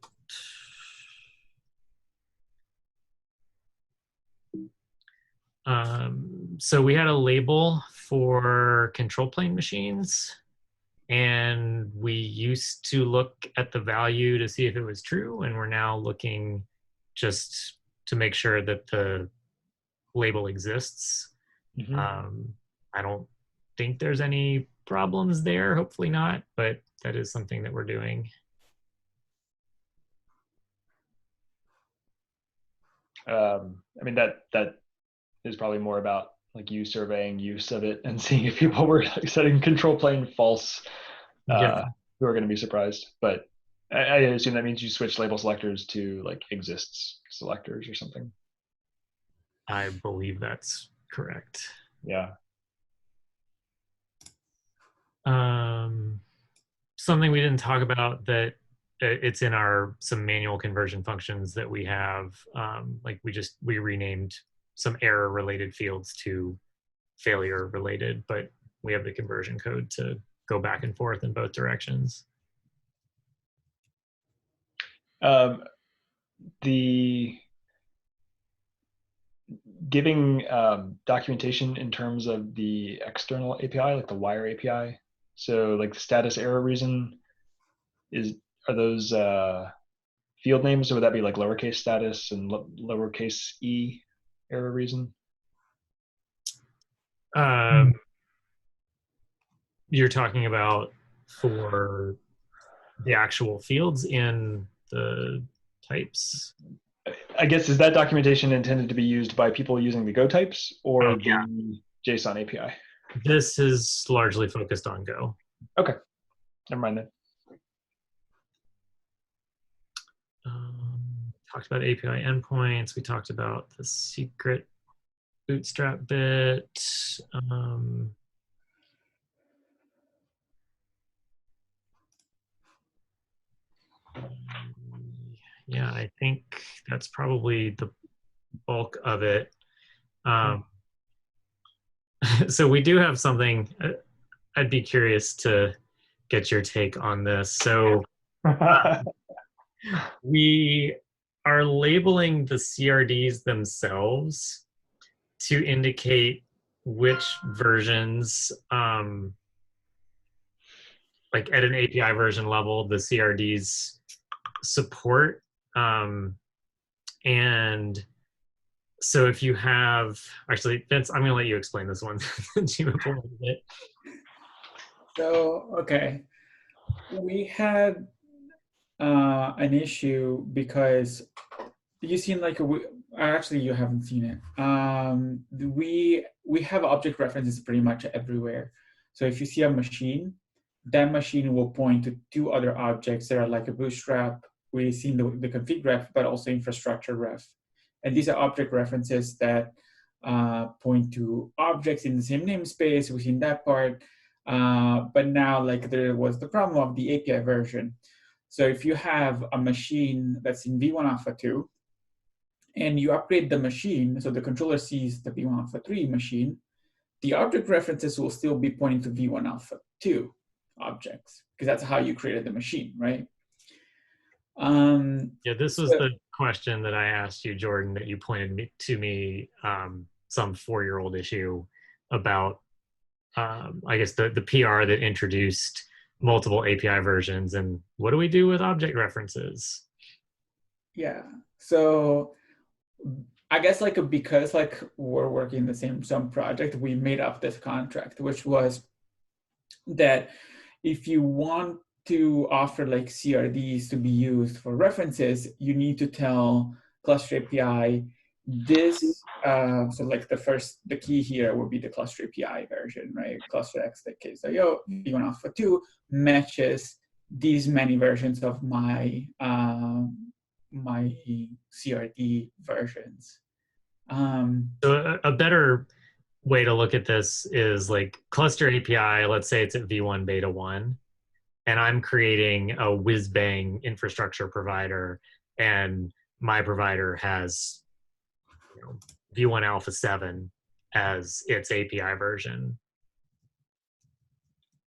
So we had a label for control plane machines, and we used to look at the value to see if it was true, and we're now looking just to make sure that the label exists. I don't think there's any problems there, hopefully not, but that is something that we're doing. I mean, that is probably more about like you surveying use of it and seeing if people were like, setting control plane false, who are going to be surprised. But I assume that means you switch label selectors to like exists selectors or something. I believe that's correct. Yeah. Something we didn't talk about that it's in some manual conversion functions that we have. Like we renamed some error related fields to failure related, but we have the conversion code to go back and forth in both directions. The giving documentation in terms of the external API, like the wire API. So like the status error reason are those field names, or would that be like lowercase status and lowercase e error reason? You're talking about for the actual fields in the types? I guess, is that documentation intended to be used by people using the Go types or the JSON API? This is largely focused on Go. Okay, never mind then. Talked about API endpoints. We talked about the secret bootstrap bit. Yeah, I think that's probably the bulk of it. So we do have something. I'd be curious to get your take on this. So we are labeling the CRDs themselves to indicate which versions, like at an API version level, the CRDs support. And so if you have, actually, Vince, I'm going to let you explain this one since you implemented it. So, okay. We had an issue because you seem like actually you haven't seen it. We have object references pretty much everywhere. So if you see a machine, that machine will point to two other objects that are like a bootstrap. We've seen the config ref, but also infrastructure ref. And these are object references that point to objects in the same namespace within that part. But now, like, there was the problem of the API version. So if you have a machine that's in v1alpha2, and you upgrade the machine, so the controller sees the v1alpha3 machine, the object references will still be pointing to v1alpha2 objects, because that's how you created the machine, right? Yeah, this was the question that I asked you, Jordan, that you pointed to me some 4-year-old issue about, I guess, the PR that introduced multiple API versions, and what do we do with object references? Yeah. So I guess like because like we're working in the same project, we made up this contract, which was that if you want to offer like CRDs to be used for references, you need to tell Cluster API this. So like the key here would be the Cluster API version, right? Cluster X.KSIO v1alpha2 matches these many versions of my my CRD versions. So a better way to look at this is like Cluster API, let's say it's at v1 beta 1, and I'm creating a whiz-bang infrastructure provider, and my provider has, you know, v1alpha3 as its API version.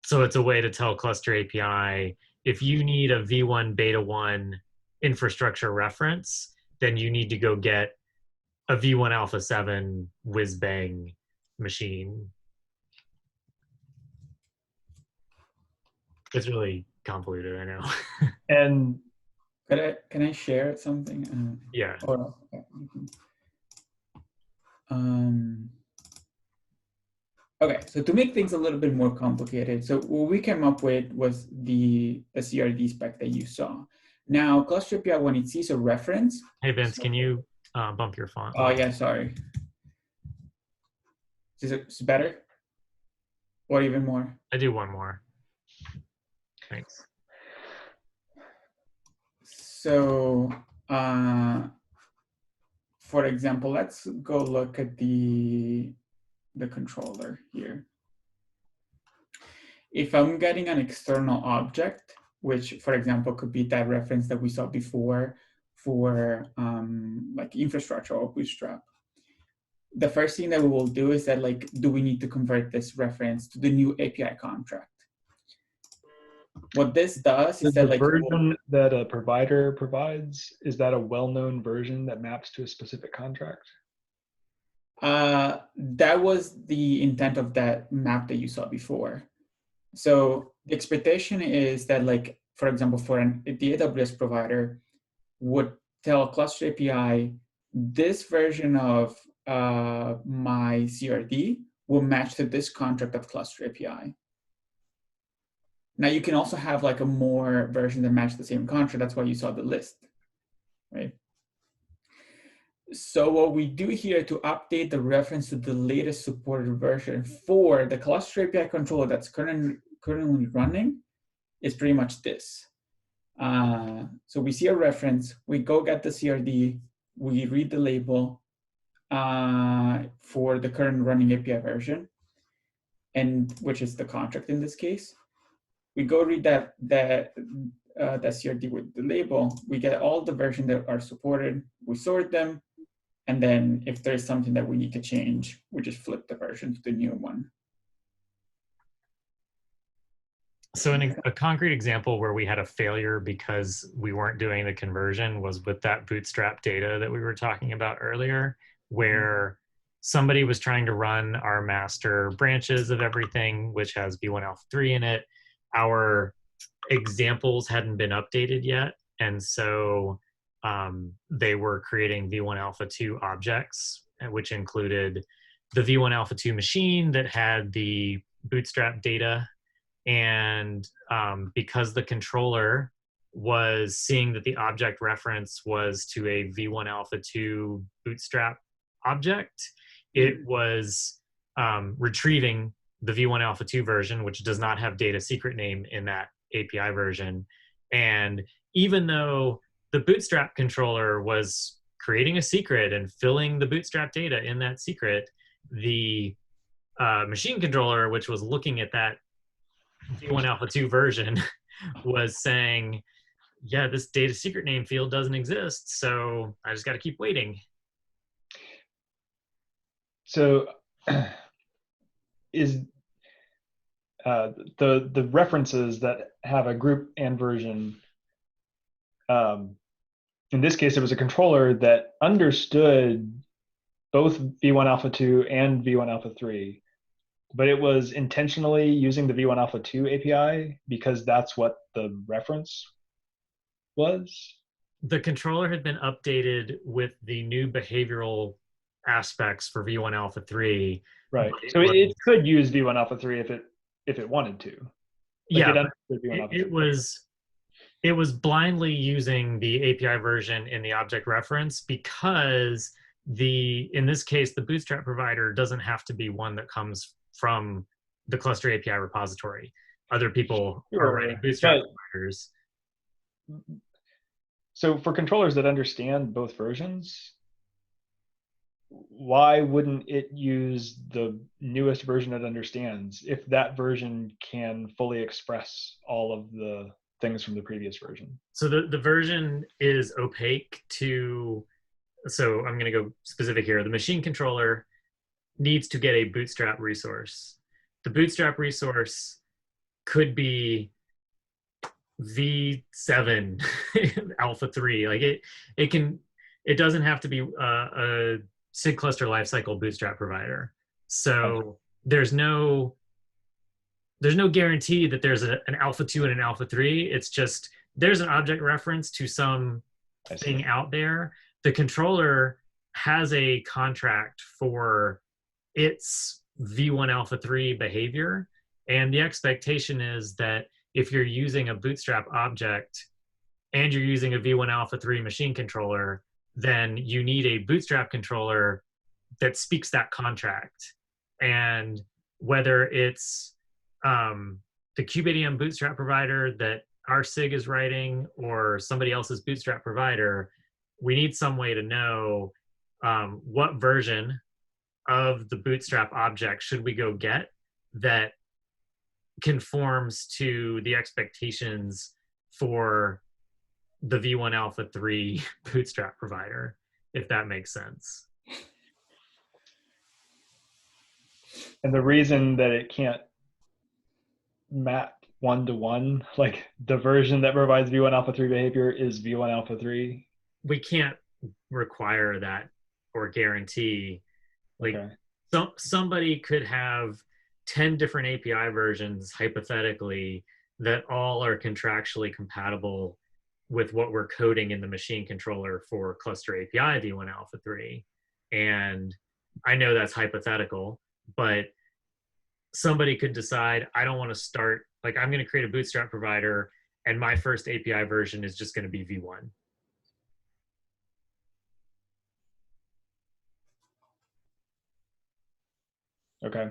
So it's a way to tell Cluster API, if you need a v1 beta 1 infrastructure reference, then you need to go get a v1alpha3 whiz-bang machine. It's really convoluted, I know. And Can I share something? Yeah. Or, okay, so to make things a little bit more complicated, so what we came up with was the CRD spec that you saw. Now, Cluster API, when it sees a reference. Hey, Vince, can you bump your font? Oh, yeah, sorry. Is it better? Or even more? I do one more. Thanks. So, for example, let's go look at the controller here. If I'm getting an external object, which, for example, could be that reference that we saw before for like infrastructure or Bootstrap, the first thing that we will do is that, like, do we need to convert this reference to the new API contract? What this does is that, the like, version that a provider provides, is that a well-known version that maps to a specific contract? that was the intent of that map that you saw before. So the expectation is that, like, for example, for the AWS provider would tell Cluster API, this version of my CRD will match to this contract of Cluster API. Now you can also have like a more version that match the same contract. That's why you saw the list, right? So what we do here to update the reference to the latest supported version for the Cluster API controller that's currently running is pretty much this. So we see a reference, we go get the CRD, we read the label for the current running API version, and which is the contract in this case. We go read that CRD with the label, we get all the versions that are supported, we sort them, and then if there's something that we need to change, we just flip the version to the new one. So a concrete example where we had a failure because we weren't doing the conversion was with that Bootstrap data that we were talking about earlier, where somebody was trying to run our master branches of everything, which has v1alpha3 in it. Our examples hadn't been updated yet, and so they were creating v1alpha2 objects, which included the v1alpha2 machine that had the Bootstrap data. And because the controller was seeing that the object reference was to a v1alpha2 Bootstrap object, it was retrieving the v1alpha2 version, which does not have data secret name in that API version. And even though the Bootstrap controller was creating a secret and filling the Bootstrap data in that secret, the machine controller, which was looking at that v1alpha2 version, was saying, yeah, this data secret name field doesn't exist, so I just got to keep waiting. So is the references that have a group and version, in this case, it was a controller that understood both v1 alpha 2 and v1 alpha 3, but it was intentionally using the v1 alpha 2 API because that's what the reference was? The controller had been updated with the new behavioral aspects for v1 alpha 3. Right. but So it could use v1 alpha 3 if it wanted to. Like yeah, it understood v1 alpha 3. it was blindly using the API version in the object reference because in this case, the Bootstrap provider doesn't have to be one that comes from the cluster API repository. Other people are writing Bootstrap providers. So for controllers that understand both versions, why wouldn't it use the newest version it understands if that version can fully express all of the things from the previous version? So the version is opaque to, so I'm going to go specific here. The machine controller needs to get a Bootstrap resource. The Bootstrap resource could be v7 alpha 3. Like it doesn't have to be a SIG cluster lifecycle Bootstrap provider. So there's no guarantee that there's an alpha 2 and an alpha 3. It's just there's an object reference to some thing out there. The controller has a contract for its v1 alpha 3 behavior, and the expectation is that if you're using a Bootstrap object and you're using a v1 alpha 3 machine controller, then you need a Bootstrap controller that speaks that contract. And whether it's the KubeADM Bootstrap provider that our SIG is writing or somebody else's Bootstrap provider, we need some way to know what version of the Bootstrap object should we go get that conforms to the expectations for the v1 alpha 3 Bootstrap provider, if that makes sense. And the reason that it can't map one-to-one, like the version that provides v1 alpha 3 behavior is v1 alpha 3. We can't require that or guarantee. Like somebody could have 10 different API versions hypothetically that all are contractually compatible with what we're coding in the machine controller for cluster API v1 alpha 3. And I know that's hypothetical, but somebody could decide, I don't want to start, like I'm going to create a Bootstrap provider and my first API version is just going to be v1. Okay.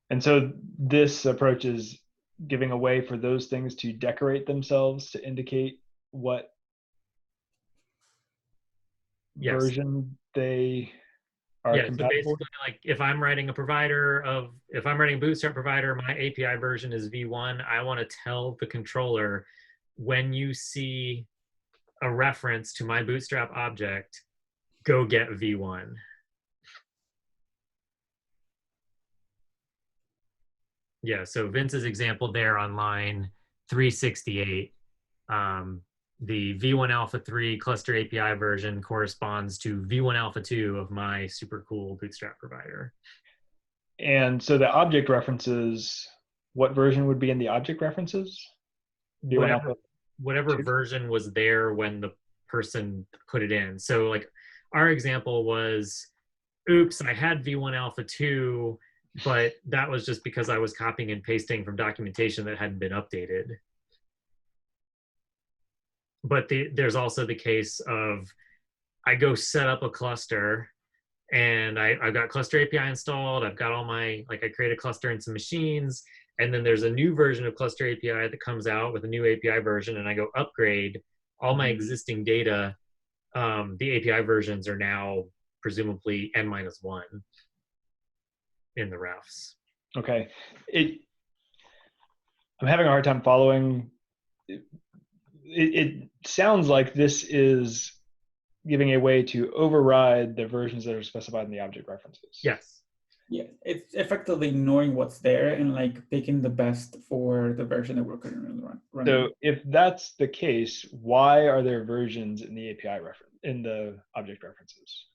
And so this approach is giving a way for those things to decorate themselves to indicate what version they are compatible. So basically, like if I'm writing a Bootstrap provider, my API version is v1. I want to tell the controller, when you see a reference to my Bootstrap object, go get v1. Yeah, so Vince's example there on line 368, the v1 alpha 3 cluster API version corresponds to v1 alpha 2 of my super cool Bootstrap provider. And so the object references, what version would be in the object references? Whatever version was there when the person put it in. So like our example was, oops, I had v1 alpha 2, but that was just because I was copying and pasting from documentation that hadn't been updated. But there's also the case of, I go set up a cluster and I've got cluster API installed. I've got all my, like I create a cluster and some machines, and then there's a new version of cluster API that comes out with a new API version, and I go upgrade all my existing data. The API versions are now presumably n-1 in the refs. Okay. I'm having a hard time following. It sounds like this is giving a way to override the versions that are specified in the object references. Yes. Yeah, it's effectively knowing what's there and like picking the best for the version that we're currently running. So if that's the case, why are there versions in the API reference, in the object references?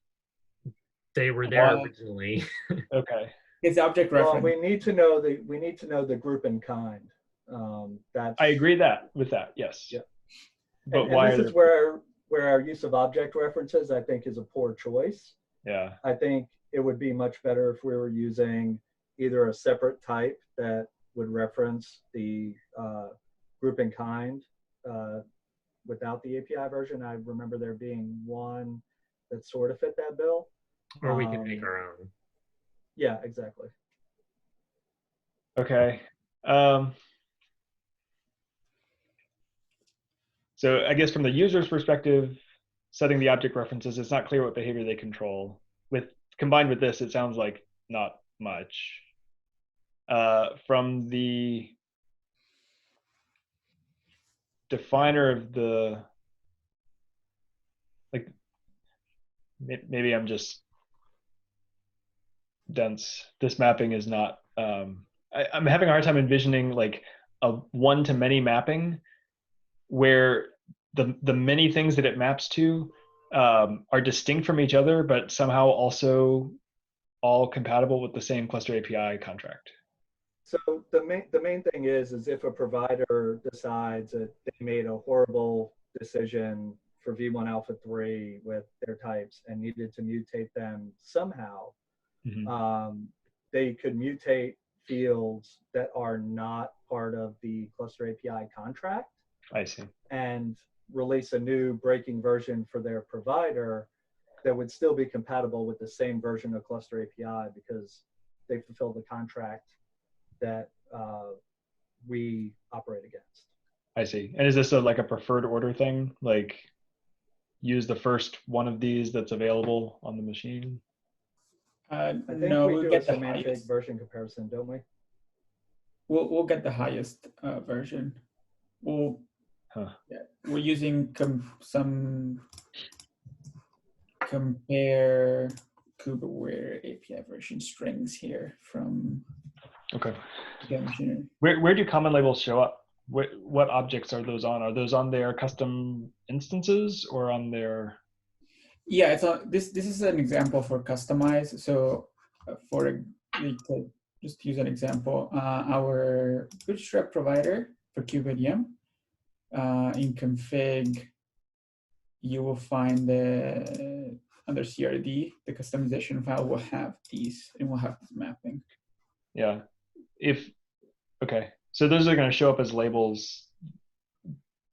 they were there Why? originally. Okay. It's the object Well, reference. we need to know the group and kind. That's I agree with that. Yes. Yeah. But and why this are is there? where our use of object references, I think, is a poor choice. Yeah. I think it would be much better if we were using either a separate type that would reference the group and kind without the API version. I remember there being one that sort of fit that bill. Or we could make our own. Yeah, exactly. Okay. So I guess from the user's perspective, setting the object references, it's not clear what behavior they control. Combined with this, it sounds like not much. From the definer of the, like, maybe I'm just dense. This mapping is not, I'm having a hard time envisioning like a one-to-many mapping where the many things that it maps to are distinct from each other, but somehow also all compatible with the same cluster API contract. So the main thing is if a provider decides that they made a horrible decision for v1alpha3 with their types and needed to mutate them somehow, they could mutate fields that are not part of the cluster API contract. I see. And release a new breaking version for their provider that would still be compatible with the same version of cluster API because they fulfill the contract that we operate against. I see. And is this like a preferred order thing? Like use the first one of these that's available on the machine? I think No, we we'll do a get the semantic highest. version comparison, don't we? We'll get the highest version. Yeah, we're using some compare kubeware API version strings here from Okay. machinery. Where do common labels show up? What objects are those on? Are those on their custom instances or on their? Yeah, it's on this. This is an example for customize. So we could just use an example. Our Bootstrap provider for KubeADM in config, you will find under CRD, the customization file will have these, and will have this mapping. Yeah. Okay. So those are going to show up as labels,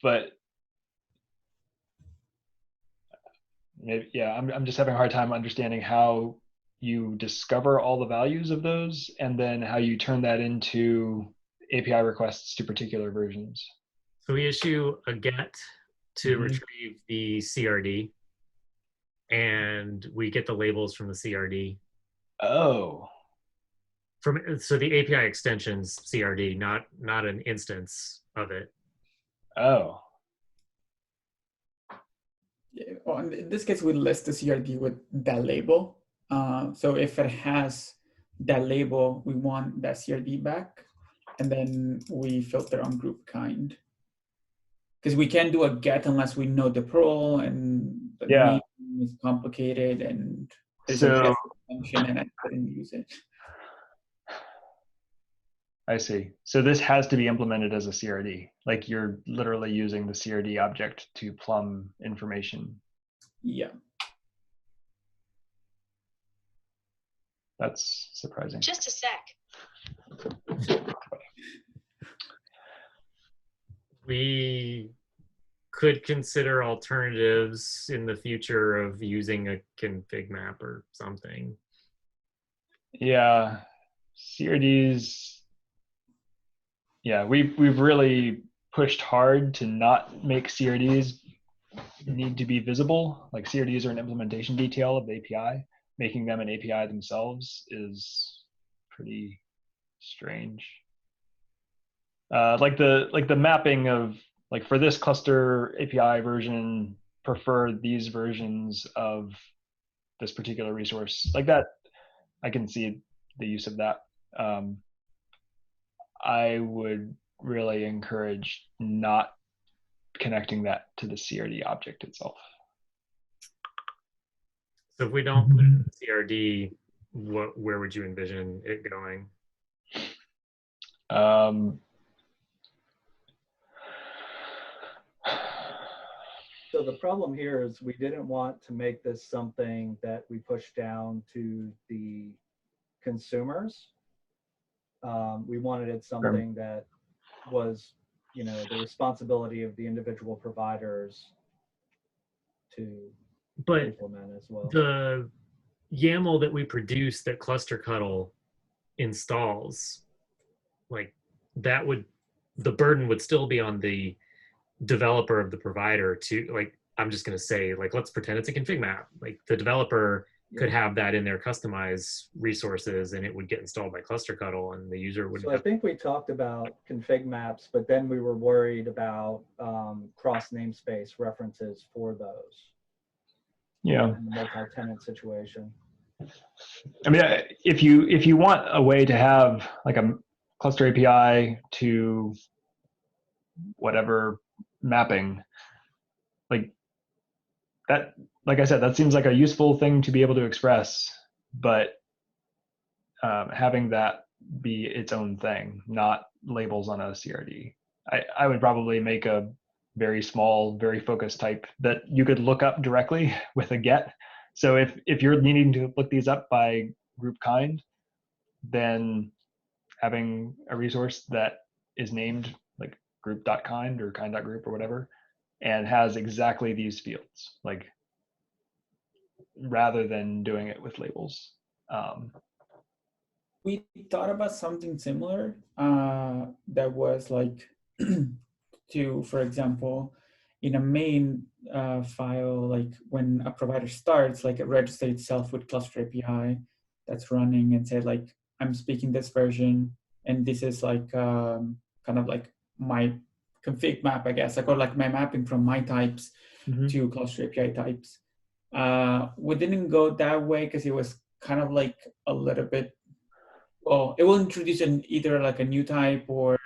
but maybe, yeah, I'm just having a hard time understanding how you discover all the values of those and then how you turn that into API requests to particular versions. So we issue a GET to retrieve the CRD, and we get the labels from the CRD. Oh. So the API extensions CRD, not an instance of it. Oh. Yeah, well, in this case, we list the CRD with that label. So if it has that label, we want that CRD back, and then we filter on group kind. Because we can't do a GET unless we know the protocol, and the name is complicated, and there's a GET function, and I couldn't use it. I see. So this has to be implemented as a CRD. Like you're literally using the CRD object to plumb information. Yeah. That's surprising. Just a sec. We could consider alternatives in the future of using a config map or something. Yeah, CRDs. Yeah, we've really pushed hard to not make CRDs need to be visible. Like CRDs are an implementation detail of the API. Making them an API themselves is pretty strange. Like the mapping of like for this cluster API version, prefer these versions of this particular resource. Like that, I can see the use of that. I would really encourage not connecting that to the CRD object itself. So if we don't put it in the CRD, where would you envision it going? So the problem here is we didn't want to make this something that we push down to the consumers. We wanted it something that was, you know, the responsibility of the individual providers to implement as well. The YAML that we produce that Cluster Cuddle installs, like that would, the burden would still be on the developer of the provider to, like, I'm just going to say, like, let's pretend it's a config map. Like the developer could have that in their customized resources and it would get installed by Cluster Cuddle and the user wouldn't. So I think we talked about config maps, but then we were worried about cross namespace references for those. Yeah. In the multi-tenant situation. I mean, if you want a way to have like a cluster API to whatever mapping, like that, like I said, that seems like a useful thing to be able to express, but having that be its own thing, not labels on a CRD. I would probably make a very small, very focused type that you could look up directly with a get. So if you're needing to look these up by group kind, then having a resource that is named like group.kind or kind.group or whatever, and has exactly these fields, like rather than doing it with labels. We thought about something similar that was like to, for example, in a main file, like when a provider starts, like it registers itself with Cluster API that's running and say like, I'm speaking this version, and this is like kind of like my config map, I guess. I got like my mapping from my types to Cluster API types. We didn't go that way because it was kind of like a little bit, well, it will introduce either like a new type or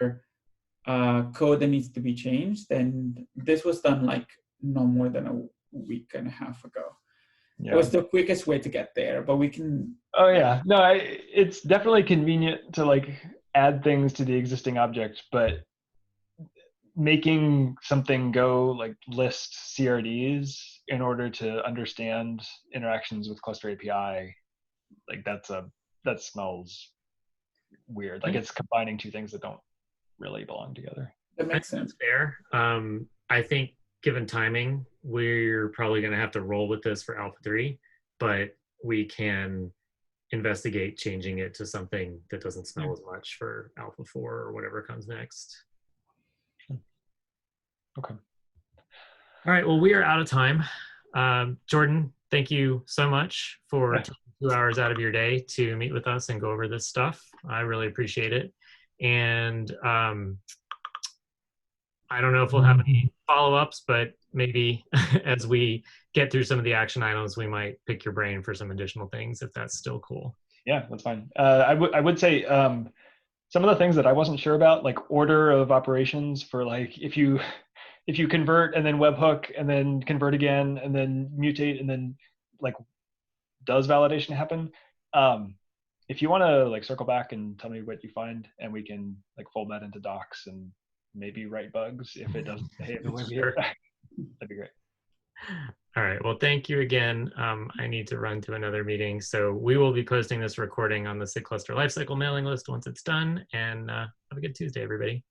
code that needs to be changed. And this was done like no more than a week and a half ago. Yeah. It was the quickest way to get there, but we can. Oh yeah, no, it's definitely convenient to like add things to the existing object, but making something go like list CRDs in order to understand interactions with Cluster API, like that smells weird. Like it's combining two things that don't really belong together. That makes sense. Fair. I think given timing, we're probably going to have to roll with this for Alpha 3, but we can investigate changing it to something that doesn't smell as much for Alpha 4 or whatever comes next. Okay. All right. Well, we are out of time. Jordan, thank you so much for taking 2 hours out of your day to meet with us and go over this stuff. I really appreciate it. And I don't know if we'll have any follow-ups, but maybe as we get through some of the action items, we might pick your brain for some additional things if that's still cool. Yeah, that's fine. I would say some of the things that I wasn't sure about, like order of operations for like if you convert and then webhook and then convert again and then mutate and then like does validation happen? If you want to like circle back and tell me what you find, and we can like fold that into docs and maybe write bugs if it doesn't behave the way we expect. That'd be great. All right. Well, thank you again. I need to run to another meeting, so we will be posting this recording on the SIG Cluster Lifecycle mailing list once it's done. And have a good Tuesday, everybody.